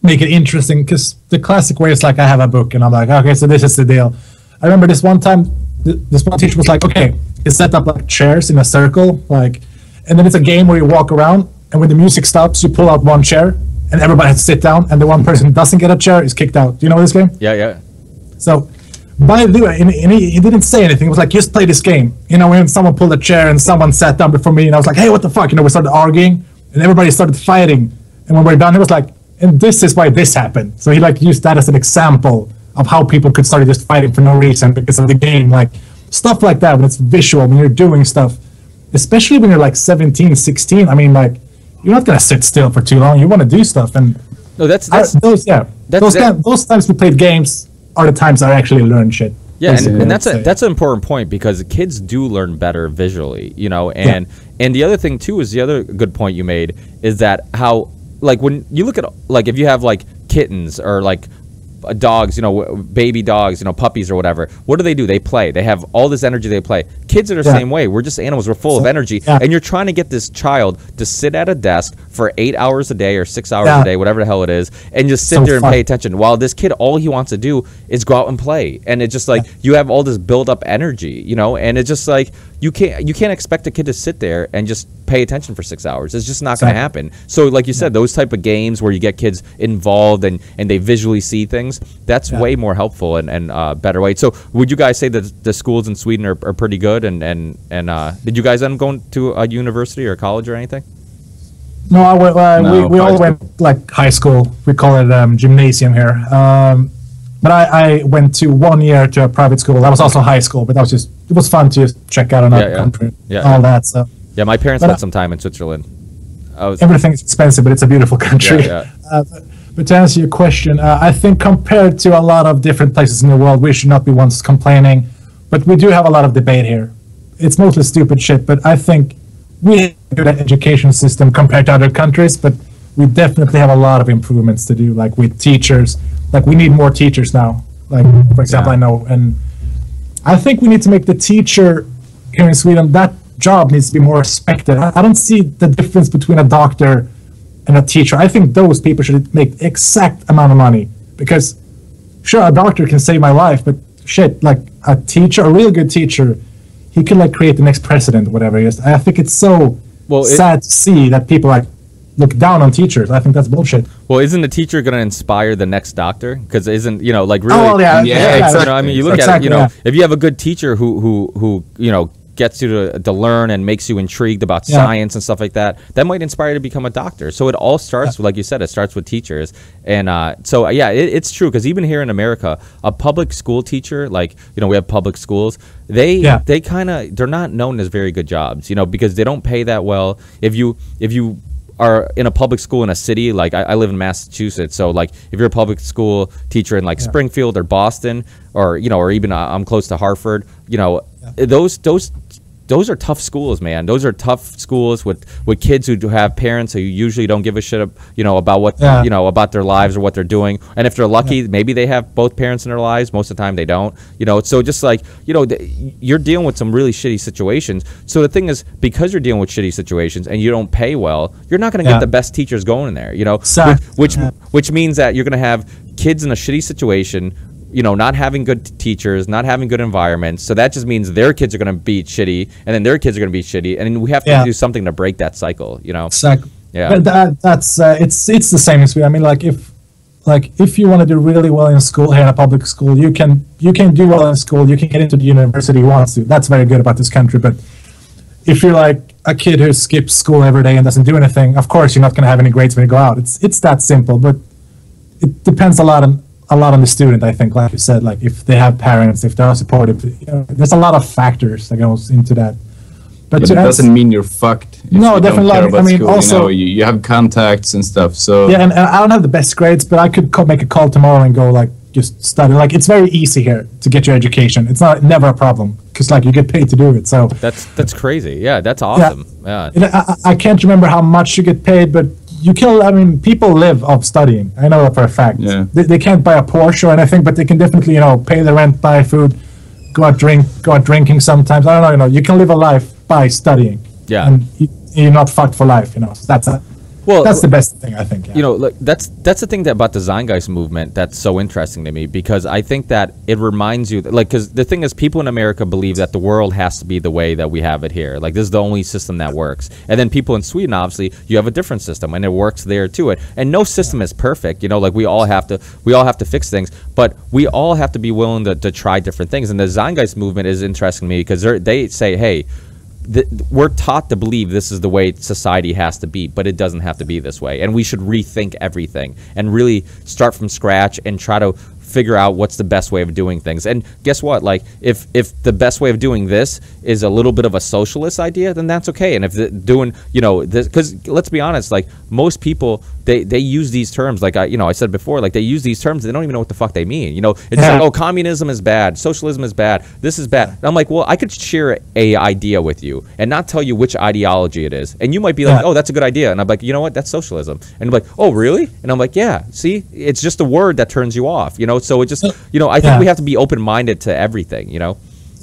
make it interesting, because the classic way is like, I have a book and I'm like, okay, so this is the deal. I remember this one time, this one teacher was like, okay, you set up like chairs in a circle, like, and then it's a game where you walk around, and when the music stops, you pull out one chair and everybody has to sit down, and the one person who doesn't get a chair is kicked out. Do you know this game? Yeah. So by the way, and he didn't say anything. It was like, just play this game. When someone pulled a chair and someone sat down before me, and I was like, hey, what the fuck? We started arguing and everybody started fighting. And when we're done, he was like, and this is why this happened. So he used that as an example of how people could start just fighting for no reason because of the game, like stuff like that. When it's visual, when you're doing stuff, especially when you're like 17, 16. I mean, like, you're not gonna sit still for too long. You want to do stuff, and no, those times we played games are the times I actually learned shit. Yeah, and that's an important point, because kids do learn better visually, and the other thing too is, the other good point you made is that how, like, when you look at, like, if you have like kittens or like dogs, baby dogs, puppies or whatever, what do? They play. They have all this energy, they play. Kids are the same way. We're just animals. We're full of energy. And you're trying to get this child to sit at a desk for 8 hours a day or 6 hours a day, whatever the hell it is, and just sit there and pay attention. While this kid, all he wants to do is go out and play. And it's just like, you have all this build up energy, and it's just like, you can't expect a kid to sit there and just pay attention for 6 hours. It's just not going to happen. So like you said, those type of games where you get kids involved and they visually see things, that's way more helpful and better way. So would you guys say that the schools in Sweden are pretty good? And did you guys end up going to a university or college or anything? No, we all went like high school. We call it gymnasium here. But I went to 1 year to a private school. That was also high school, but it was fun to just check out another country, all that stuff. Yeah, my parents spent some time in Switzerland. Everything is expensive, but it's a beautiful country. But to answer your question, I think compared to a lot of different places in the world, we should not be ones complaining. But we do have a lot of debate here. It's mostly stupid shit, but I think we have a good education system compared to other countries, but we definitely have a lot of improvements to do, like with teachers. Like, we need more teachers now. Like, for example, I know, and I think we need to make the teacher here in Sweden, that job needs to be more respected. I don't see the difference between a doctor and a teacher. I think those people should make the exact amount of money, because sure, a doctor can save my life, but shit, like a teacher, a real good teacher, he can like create the next president, whatever it is. I think it's so sad to see that people like look down on teachers. I think that's bullshit. Well, isn't the teacher going to inspire the next doctor? Because isn't, like, really? Oh, yeah. Exactly. I mean, you look at it, if you have a good teacher who gets you to learn and makes you intrigued about science and stuff like that, that might inspire you to become a doctor. So it all starts with, like you said, it starts with teachers. And it's true, because even here in America, a public school teacher, like, we have public schools, they're not known as very good jobs, because they don't pay that well. If you are in a public school in a city, like I live in Massachusetts, so like if you're a public school teacher in like Springfield or Boston, or or even I'm close to Hartford, those are tough schools, man. Those are tough schools with kids who do have parents who usually don't give a shit, about what about their lives or what they're doing. And if they're lucky, maybe they have both parents in their lives. Most of the time, they don't. So just like you're dealing with some really shitty situations. So the thing is, because you're dealing with shitty situations and you don't pay well, you're not going to get the best teachers going in there. Which means that you're going to have kids in a shitty situation, not having good teachers, not having good environments. So that just means their kids are going to be shitty, and then their kids are going to be shitty, and we have to do something to break that cycle. Exactly. Yeah. But that's it's the same as we. I mean, like if like if you want to do really well in school here in a public school, you can do well in school. You can get into the university you want to. That's very good about this country. But if you're like a kid who skips school every day and doesn't do anything, of course you're not going to have any grades when you go out. It's that simple. But it depends a lot on the student, I think. Like you said, like if they have parents, if they're supportive, there's a lot of factors that goes into that. But it doesn't mean you're fucked. No, definitely. I mean, school, also you have contacts and stuff. So yeah, and I don't have the best grades, but I could make a call tomorrow and go like just study. Like it's very easy here to get your education. It's never a problem because like you get paid to do it. So that's crazy. Yeah, that's awesome. Yeah. I can't remember how much you get paid, but people live off studying. I know that for a fact. Yeah. They can't buy a Porsche or anything, but they can definitely pay the rent, buy food, go out drinking sometimes. I don't know. You can live a life by studying. Yeah. And you're not fucked for life. That's the best thing, I think. Yeah. Look, that's the thing about the Zeitgeist movement that's so interesting to me, because I think that it reminds you, like, because the thing is, people in America believe that the world has to be the way that we have it here. Like, this is the only system that works. And then people in Sweden, obviously, you have a different system, and it works there too. And no system is perfect. Like we all have to fix things, but we all have to be willing to try different things. And the Zeitgeist movement is interesting to me because they say, hey, we're taught to believe this is the way society has to be, but it doesn't have to be this way, and we should rethink everything and really start from scratch and try to figure out what's the best way of doing things. And guess what? Like, if the best way of doing this is a little bit of a socialist idea, then that's okay. And if doing, this, because let's be honest, like most people, they use these terms, like I said before, like they use these terms, they don't even know what the fuck they mean. It's like, oh, communism is bad, socialism is bad, this is bad. And I'm like, well, I could share a idea with you and not tell you which ideology it is, and you might be like, oh, that's a good idea, and I'm like, you know what, that's socialism. And you're like, oh, really? And I'm like, yeah, see, it's just a word that turns you off, so it just, I think we have to be open-minded to everything,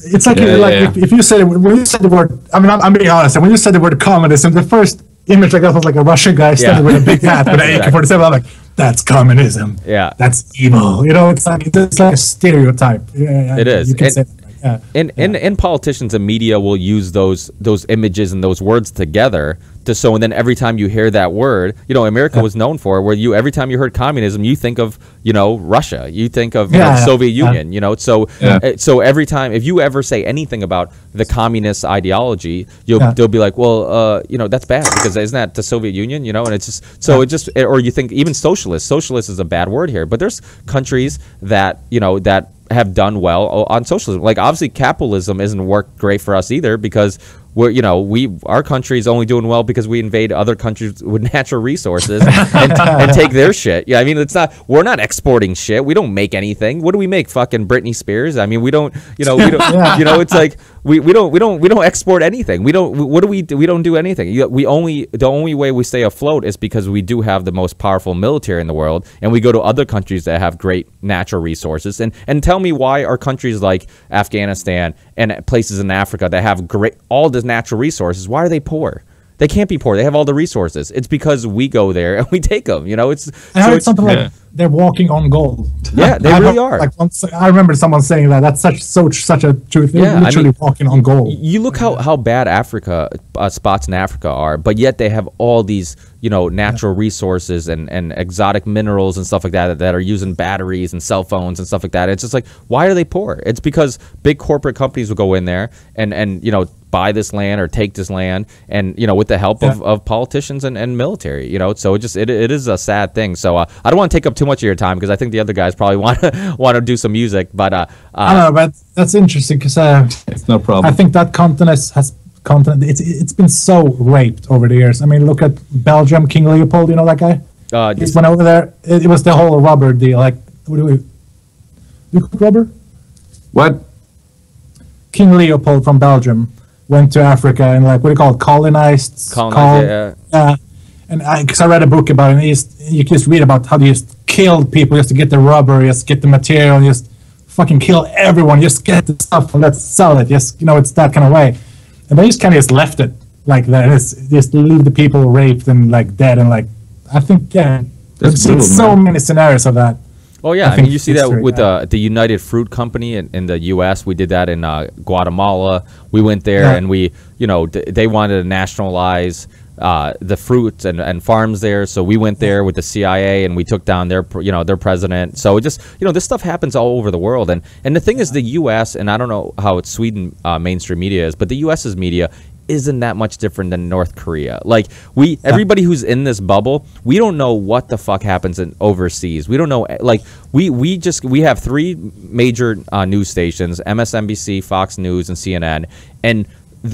It's like, if you said, when you said the word, I'm being honest, and when you said the word communism, the first image I got was like a Russian guy standing with a big hat with an AK-47. I'm like, that's communism. Yeah. That's evil. It's like a stereotype. Yeah, it is. You can say that. And politicians and media will use those images and those words together and then every time you hear that word, America was known for where every time you heard communism, you think of Russia, you think of Soviet Union, so every time if you ever say anything about the communist ideology, they'll be like, well, that's bad because isn't that the Soviet Union, and it's just or you think even socialist is a bad word here, but there's countries that that have done well on socialism. Like obviously capitalism isn't worked great for us either because our country is only doing well because we invade other countries with natural resources and take their shit. Yeah, I mean we're not exporting shit. We don't make anything. What do we make? Fucking Britney Spears? I mean we don't it's like we don't export anything. We don't do anything. The only way we stay afloat is because we do have the most powerful military in the world, and we go to other countries that have great natural resources. And tell me why are countries like Afghanistan and places in Africa that have all this natural resources, why are they poor? They can't be poor. They have all the resources. It's because we go there and we take them. I heard something like they're walking on gold. Yeah, they really are. Like I remember someone saying that. That's such a truth. They're literally walking on gold. You look how bad Africa spots in Africa are, but yet they have all these natural resources and exotic minerals and stuff like that are using batteries and cell phones and stuff like that. It's just like, why are they poor? It's because big corporate companies will go in there and buy this land or take this land and with the help of politicians and military, so it is a sad thing. So I don't want to take up too much of your time because I think the other guys probably want to do some music, but I don't know, but that's interesting because it's no problem. I think that continent it's been so raped over the years. I mean, look at Belgium, King Leopold, that guy? He went over there. It was the whole rubber deal. Like, what do you cook rubber? What? King Leopold from Belgium went to Africa and what do you call it? Colonized. Yeah. And because I read a book about it, and you can just read about how they just killed people just to get the rubber, just get the material, and just fucking kill everyone, just get the stuff and let's sell it. Just it's that kind of way. And they just kind of just left it like that. Just leave the people raped and dead and I think there's so many scenarios of that. Oh yeah, I mean you see that with the United Fruit Company in the U.S. We did that in Guatemala. We went there and we they wanted to nationalize the fruits and farms there. So we went there with the CIA and we took down their their president. So it just this stuff happens all over the world. And the thing is, the U.S. and I don't know how it's Sweden mainstream media is, but the U.S.'s media isn't that much different than North Korea. Like everybody who's in this bubble, we don't know what the fuck happens in overseas. We don't know. Like we have 3 major news stations: MSNBC, Fox News, and CNN, and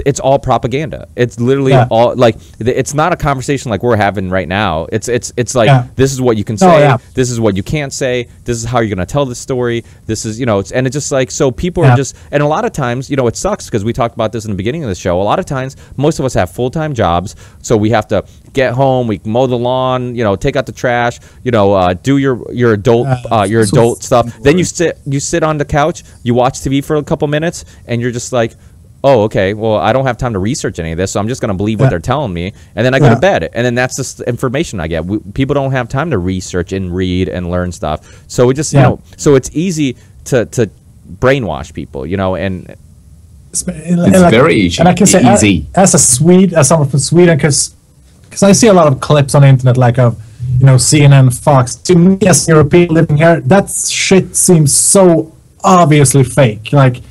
it's all propaganda. It's literally all like it's not a conversation like we're having right now. It's like this is what you can say, this is what you can't say, this is how you're gonna tell the story. This is and it's just like, so people are just, and a lot of times it sucks because we talked about this in the beginning of the show. A lot of times most of us have full-time jobs, so we have to get home, we mow the lawn, take out the trash, do your adult stuff. Then you sit on the couch, you watch TV for a couple minutes, and you're just like, oh, okay, well, I don't have time to research any of this, so I'm just going to believe what they're telling me, and then I go to bed, and then that's just the information I get. People don't have time to research and read and learn stuff, so it just, so it's easy to brainwash people, and it's very easy. And I can say, easy. As someone from Sweden, because I see a lot of clips on the internet, like of, CNN, Fox. To me, as a European living here, that shit seems so obviously fake, like,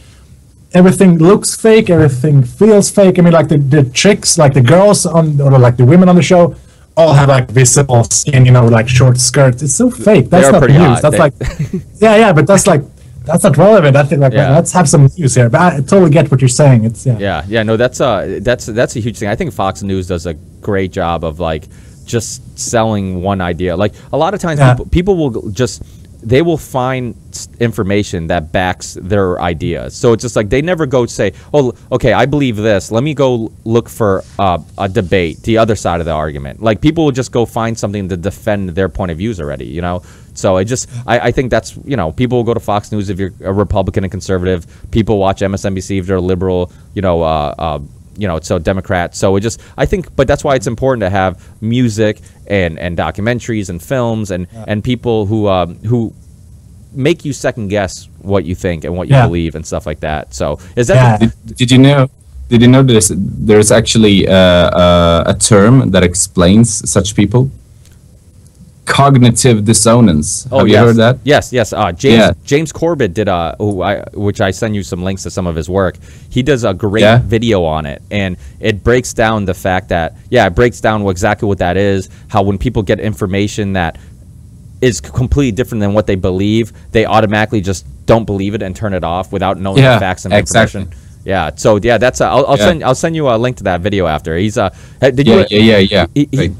everything looks fake, everything feels fake. I mean, like the chicks, like the girls or like the women on the show, all have like visible skin, like short skirts. It's so fake. That's not news. That's like, but that's not relevant. I think let's have some news here. But I totally get what you're saying. It's no, that's a huge thing. I think Fox News does a great job of like just selling one idea. Like a lot of times people will just, they will find information that backs their ideas. So it's just like they never go say, oh, okay, I believe this. Let me go look for a debate, the other side of the argument. Like people will just go find something to defend their point of views already, So it just, I think that's, people will go to Fox News if you're a Republican and conservative. People watch MSNBC if they're liberal, so Democrat. So it just, I think, but that's why it's important to have music and documentaries and films and people who make you second guess what you think and what you believe and stuff like that. So is that did you know this, there's actually a term that explains such people? Cognitive dissonance. Have you heard that? Yes. James Corbett did which I send you some links to some of his work. He does a great video on it, and it breaks down the fact that it breaks down exactly what that is. How when people get information that is completely different than what they believe, they automatically just don't believe it and turn it off without knowing the facts and information. Yeah. So that's I'll send you a link to that video after. He's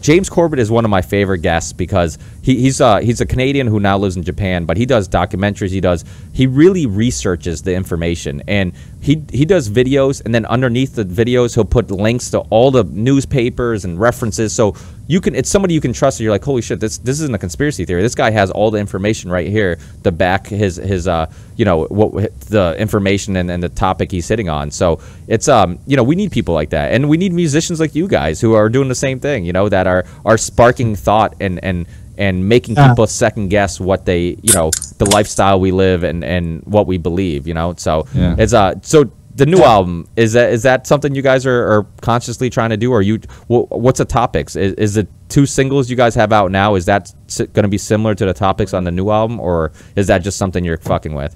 James Corbett is one of my favorite guests because he's a Canadian who now lives in Japan, but he does documentaries. He really researches the information, and he does videos, and then underneath the videos he'll put links to all the newspapers and references, so it's somebody you can trust. You're like, holy shit, this isn't a conspiracy theory. This guy has all the information right here to back his what the information and the topic he's hitting on. So it's we need people like that, and we need musicians like you guys who are doing the same thing, that are sparking thought and making people second guess what they the lifestyle we live and what we believe, so it's so the new album, is that something you guys are consciously trying to do, or what's the topics? Is it 2 singles you guys have out now? Is that going to be similar to the topics on the new album, or is that just something you're fucking with?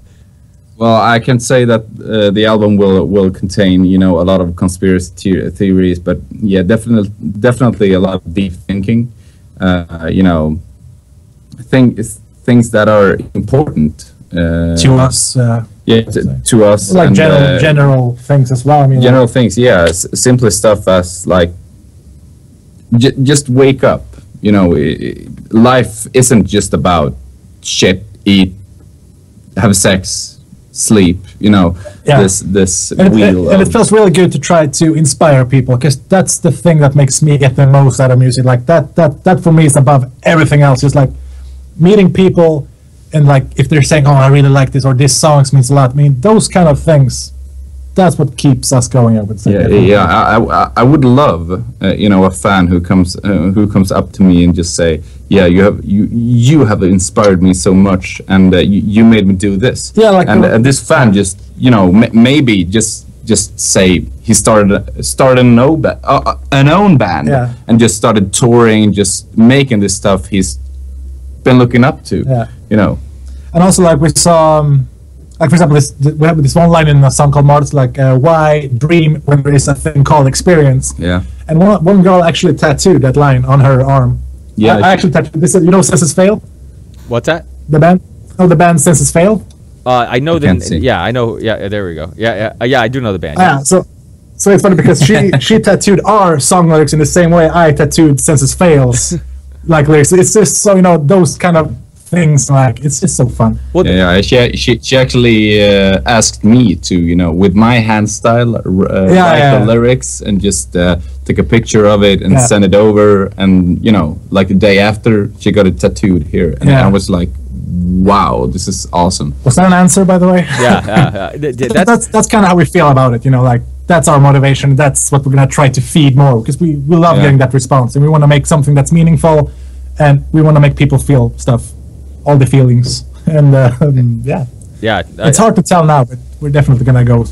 Well, I can say that the album will contain, a lot of conspiracy theories, but definitely a lot of deep thinking, things that are important to us. To us, like general things as well. I mean, general things, simple stuff as like just wake up. Life isn't just about shit, eat, have sex, sleep. This wheel. And it feels really good to try to inspire people, because that's the thing that makes me get the most out of music. Like that for me is above everything else. Just like meeting people. And like if they're saying, oh, I really like this, or this song means a lot. I mean, those kind of things, that's what keeps us going, I would say. I would love, a fan who comes up to me and just say, you have inspired me so much, and you made me do this. Yeah, like and this fan just, maybe just just say he started an own band, and just started touring, just making this stuff he's been looking up to. You know. And also, like, we saw, like, for example, we have this one line in a song called Mars, like, why dream when there is a thing called experience? Yeah. And one girl actually tattooed that line on her arm. Yeah. I actually tattooed this. You know Senses Fail? What's that? The band? Oh, the band Senses Fail? I know yeah, I know. Yeah, there we go. Yeah, I do know the band. Yeah, so it's funny because she tattooed our song lyrics in the same way I tattooed Senses Fail's like lyrics. It's just so, you know, those kind of things, like, it's just so fun. Well, she actually asked me to, you know, with my hand style, write the lyrics and just take a picture of it and send it over. And, you know, like the day after, she got it tattooed here, and I was like, wow, this is awesome. Was that an answer, by the way? Yeah, that's kind of how we feel about it, you know, like, that's our motivation. That's what we're gonna try to feed more, because we love getting that response, and we want to make something that's meaningful, and we want to make people feel stuff, all the feelings, and it's hard to tell now, but we're definitely gonna go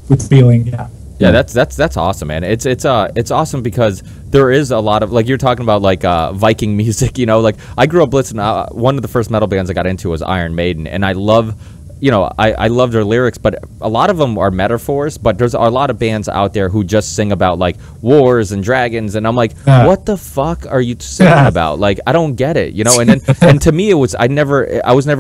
with feeling. Yeah, that's awesome, man. It's awesome because there is a lot of, like, you're talking about, like, Viking music, you know, like, I grew up listening, one of the first metal bands I got into was Iron Maiden, and I love, you know, I love their lyrics, but a lot of them are metaphors, but there's a lot of bands out there who just sing about, like, wars and dragons, and I'm like, what the fuck are you singing about? Like, I don't get it, you know. And then and to me, I was never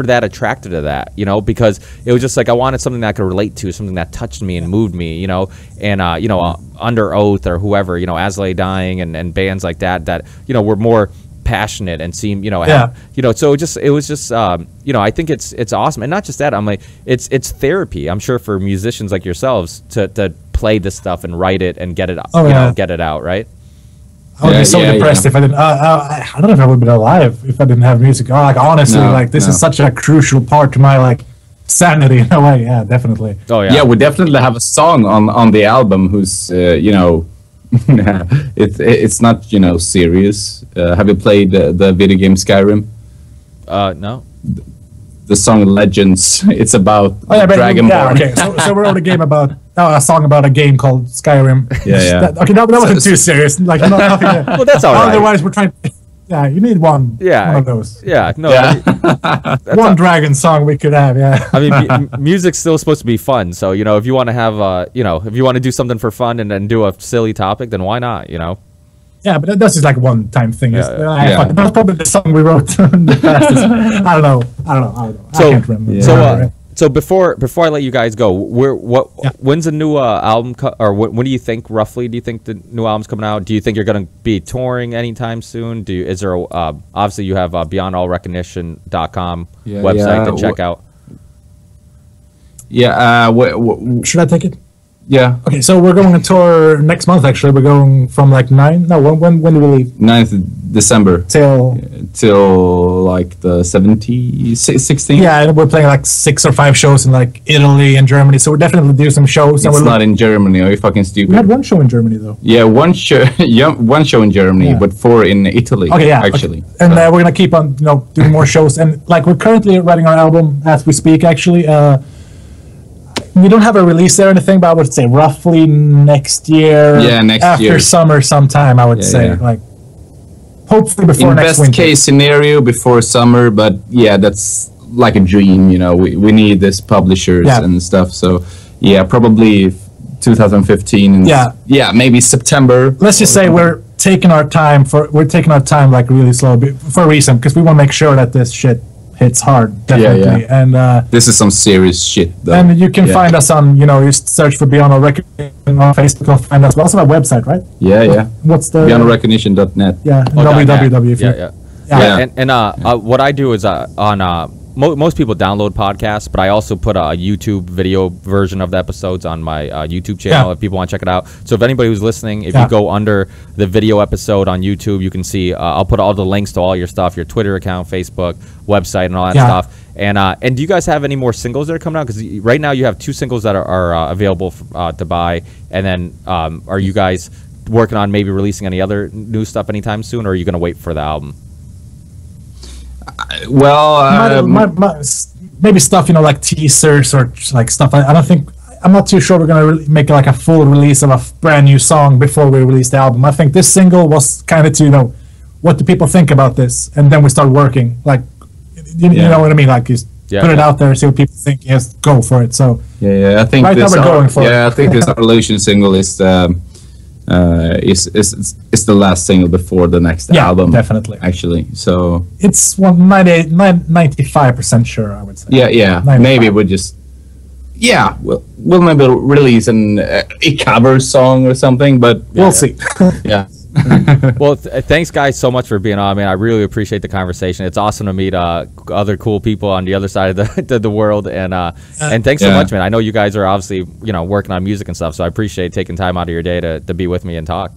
that attracted to that, you know, because it was just like I wanted something that I could relate to, something that touched me and moved me, you know. And you know, Under Oath or whoever, you know, As Lay Dying and bands like that, you know, were more passionate and seem, you know, you know, so it was just you know, I think it's awesome. And not just that, I'm like, it's therapy, I'm sure, for musicians like yourselves to play this stuff and write it and get it know, get it out, right? I would be so depressed if I didn't. I don't know if I would have been alive if I didn't have music. Like, honestly, this is such a crucial part to my, like, sanity in a way. Yeah, definitely. Oh yeah. Yeah, we definitely have a song on the album who's you know, it's not, you know, serious. Have you played the video game Skyrim? No. The song Legends. It's about Dragonborn. Yeah, okay. So we wrote a game about a song about a game called Skyrim. Yeah. Okay, that wasn't too serious. Like, nothing. Well, that's all right. Otherwise, we're trying. Yeah, you need one. Yeah, one of those. Yeah, no. One dragon song we could have. Yeah. I mean, music's still supposed to be fun. So, you know, if you want to have, you know, if you want to do something for fun and then do a silly topic, then why not? You know. Yeah, but that's just like a one-time thing. That's probably the song we wrote in the past. I don't know. So, I can't remember. So before I let you guys go, when's the new album or when do you think roughly? Do you think the new album's coming out? Do you think you're going to be touring anytime soon? Is there obviously you have beyondallrecognition.com website to check out? Yeah. Should I take it? Yeah. Okay, so we're going on tour next month. Actually, we're going from like when do we leave? 9th of December till like the 16th. Yeah, and we're playing like 6 or 5 shows in like Italy and Germany. So we're definitely do some shows. It's not in Germany. Are you fucking stupid? We had one show in Germany though. Yeah, one show. Yeah, one show in Germany, but 4 in Italy. Okay, yeah, actually. Okay. And we're gonna keep on, you know, doing more shows. And like we're currently writing our album as we speak. Actually, we don't have a release there or anything, but I would say roughly next year. Yeah, next year. After summer sometime, I would say. Like, hopefully before next winter. In best case scenario, before summer, but yeah, that's like a dream, you know. We need this publishers and stuff, so yeah, probably 2015. And yeah, maybe September. Let's just say we're taking our time like really slow for a reason, because we want to make sure that this shit hits hard, definitely. And this is some serious shit though. And you can find us on, you know, just search for Beyond All Recognition on Facebook. You'll find us. We also have a website, right? Yeah. What's the beyondallrecognition.net? Yeah, www. And what I do is on most people download podcasts, but I also put a YouTube video version of the episodes on my YouTube channel if people want to check it out. So if anybody who's listening, if you go under the video episode on YouTube, you can see I'll put all the links to all your stuff, your Twitter account, Facebook, website, and all that stuff. And do you guys have any more singles that are coming out? Because right now you have 2 singles that are available to buy. And then are you guys working on maybe releasing any other new stuff anytime soon, or are you going to wait for the album? Well, maybe stuff, you know, like teasers or like stuff. I don't think I'm not too sure we're gonna make like a full release of a brand new song before we release the album. I think this single was kind of to what do people think about this, and then we start working. Like, you know what I mean? Like, just put it out there, see what people think. Yes, go for it. So I think right now we're going for it. I think this Evolution single is the last single before the next album. Definitely. Actually, so it's 95% sure, I would say. Yeah. 95. Maybe we'll just we'll maybe release a cover song or something, but we'll see. Yeah. Well, thanks guys so much for being on. I mean, I really appreciate the conversation. It's awesome to meet other cool people on the other side of the world, and thanks so much, man. I know you guys are obviously working on music and stuff, so I appreciate taking time out of your day to be with me and talk.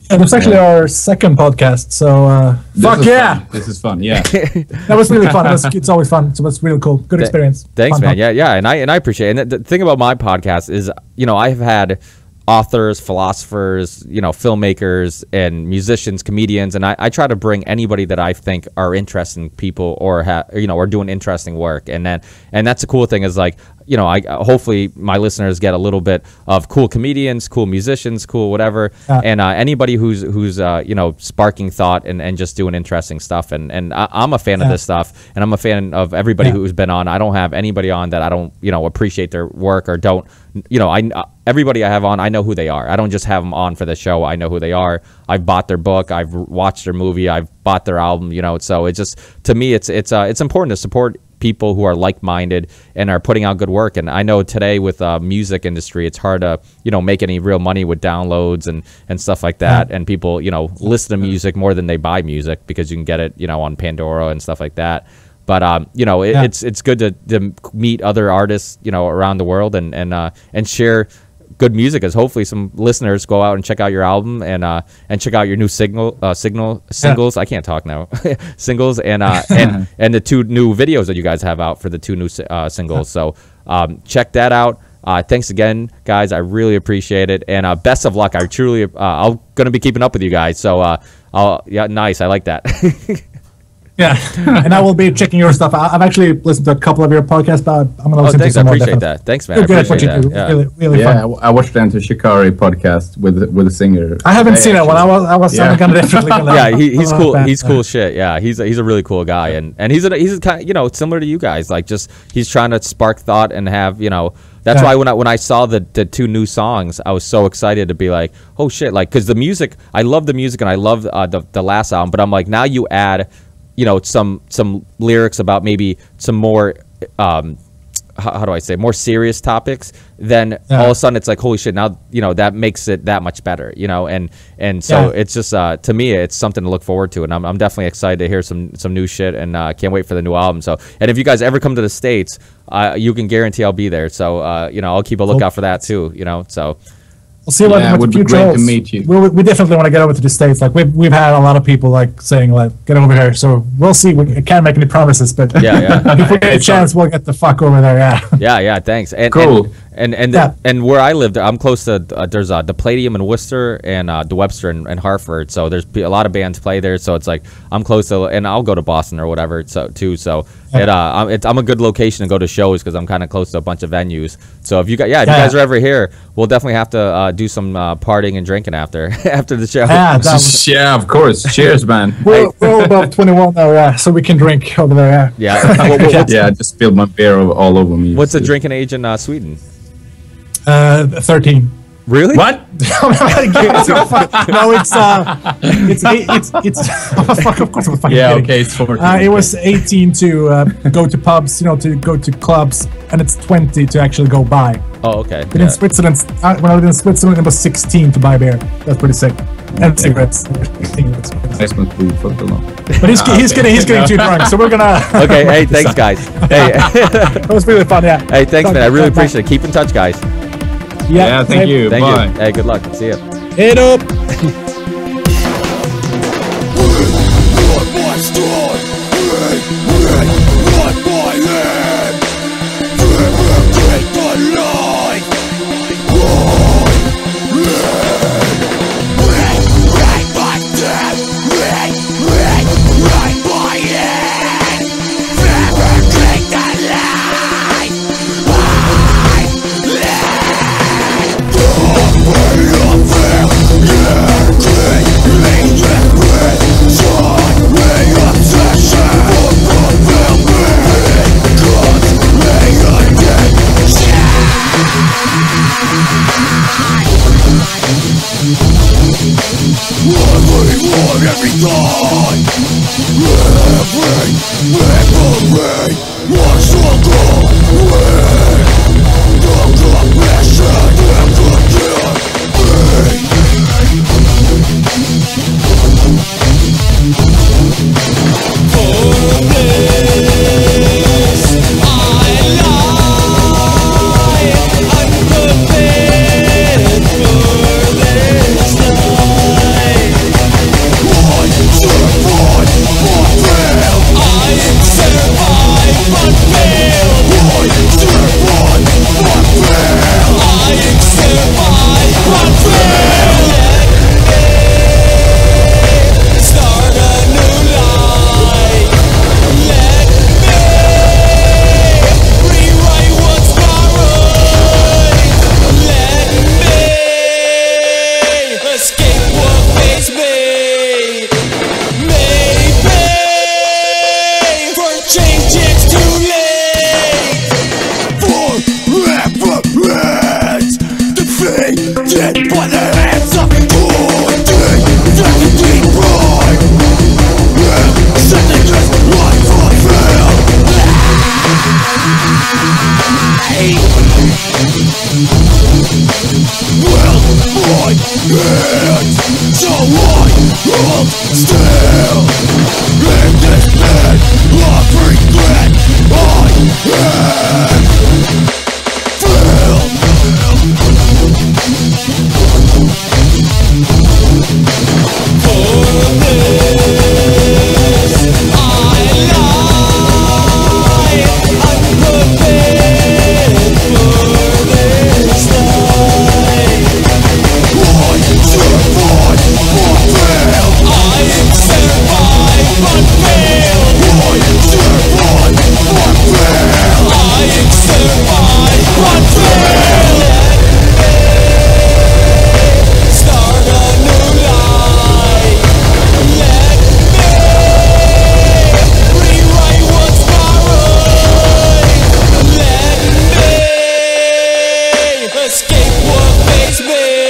Yeah, it was actually our second podcast, so fuck yeah, fun. This is fun. Yeah, that was really fun. It's always fun. So it's really cool. Good experience. Thanks, fun man. Talk. Yeah, and I appreciate it. And the thing about my podcast is, I've had authors, philosophers, filmmakers, and musicians, comedians, and I try to bring anybody that I think are interesting people or are doing interesting work, and that's the cool thing is like, I hopefully my listeners get a little bit of cool comedians, cool musicians, cool whatever, and anybody who's sparking thought and just doing interesting stuff, and I'm a fan of this stuff, and I'm a fan of everybody who's been on. I don't have anybody on that I don't appreciate their work or don't. Everybody I have on, I know who they are. I don't just have them on for the show. I know who they are. I've bought their book. I've watched their movie. I've bought their album. So it's just, to me, it's important to support people who are like-minded and are putting out good work. And I know today with music industry, it's hard to make any real money with downloads and stuff like that. And people listen to music more than they buy music because you can get it on Pandora and stuff like that. But it's good to meet other artists around the world and share good music, as hopefully some listeners go out and check out your album and check out your new singles. I can't talk now. Singles and the 2 new videos that you guys have out for the 2 new singles. So check that out. Thanks again, guys. I really appreciate it, and best of luck. I truly I'm gonna be keeping up with you guys. So nice. I like that. Yeah, and I will be checking your stuff. I've actually listened to a couple of your podcasts, but I'm going to listen to some more. I appreciate that. Thanks, man. You're good at what you do. Yeah. Really fun. I watched the Enter Shikari podcast with the singer. I haven't seen that one. I was definitely going to. Yeah, he's cool. He's cool shit. Yeah, he's a really cool guy, and he's kind of similar to you guys. Like, just he's trying to spark thought and have That's why when I saw the 2 new songs, I was so excited to be like, oh shit, like, because the music, I love the music and I love the last album, but I'm like, now you add some lyrics about maybe some more how do I say, more serious topics, then all of a sudden it's like, holy shit, now that makes it that much better, and so it's just to me it's something to look forward to, and I'm definitely excited to hear some new shit, and can't wait for the new album. So, and if you guys ever come to the States, you can guarantee I'll be there, so I'll keep a lookout for that too, so we'll see what would be great to meet you. We definitely want to get over to the States. Like we've had a lot of people like saying like get over here. So we'll see. We can't make any promises, but if we get a chance, we'll get the fuck over there. Yeah. Thanks. And cool. And where I lived, I'm close to there's the Palladium in Worcester and the Webster in Hartford. So there's a lot of bands play there. So it's like I'm close to, and I'll go to Boston or whatever. So I'm a good location to go to shows because I'm kind of close to a bunch of venues. So if you guys are ever here, we'll definitely have to do some partying and drinking after the show. Yeah, of course. Cheers, man. We're above 21 now, so we can drink over there. I just spilled my beer all over me. What's the drinking age in Sweden? 13. Really? What? No, it's oh, fuck, of course I'm fucking kidding. Okay, it's 14. It was 18 to go to pubs, to go to clubs, and it's 20 to actually go buy. Oh, okay. But in Switzerland, when I was in Switzerland, it was 16 to buy beer. That's pretty sick. And cigarettes. Nice one, but he's getting too drunk, so we're gonna. Okay, hey, thanks, guys. Hey, that was really fun. Yeah. Hey, thanks, man. I really appreciate it. Keep in touch, guys. Yeah, thank you. Thank Bye. you. Hey, good luck. See ya. Hit up. Escape what makes me.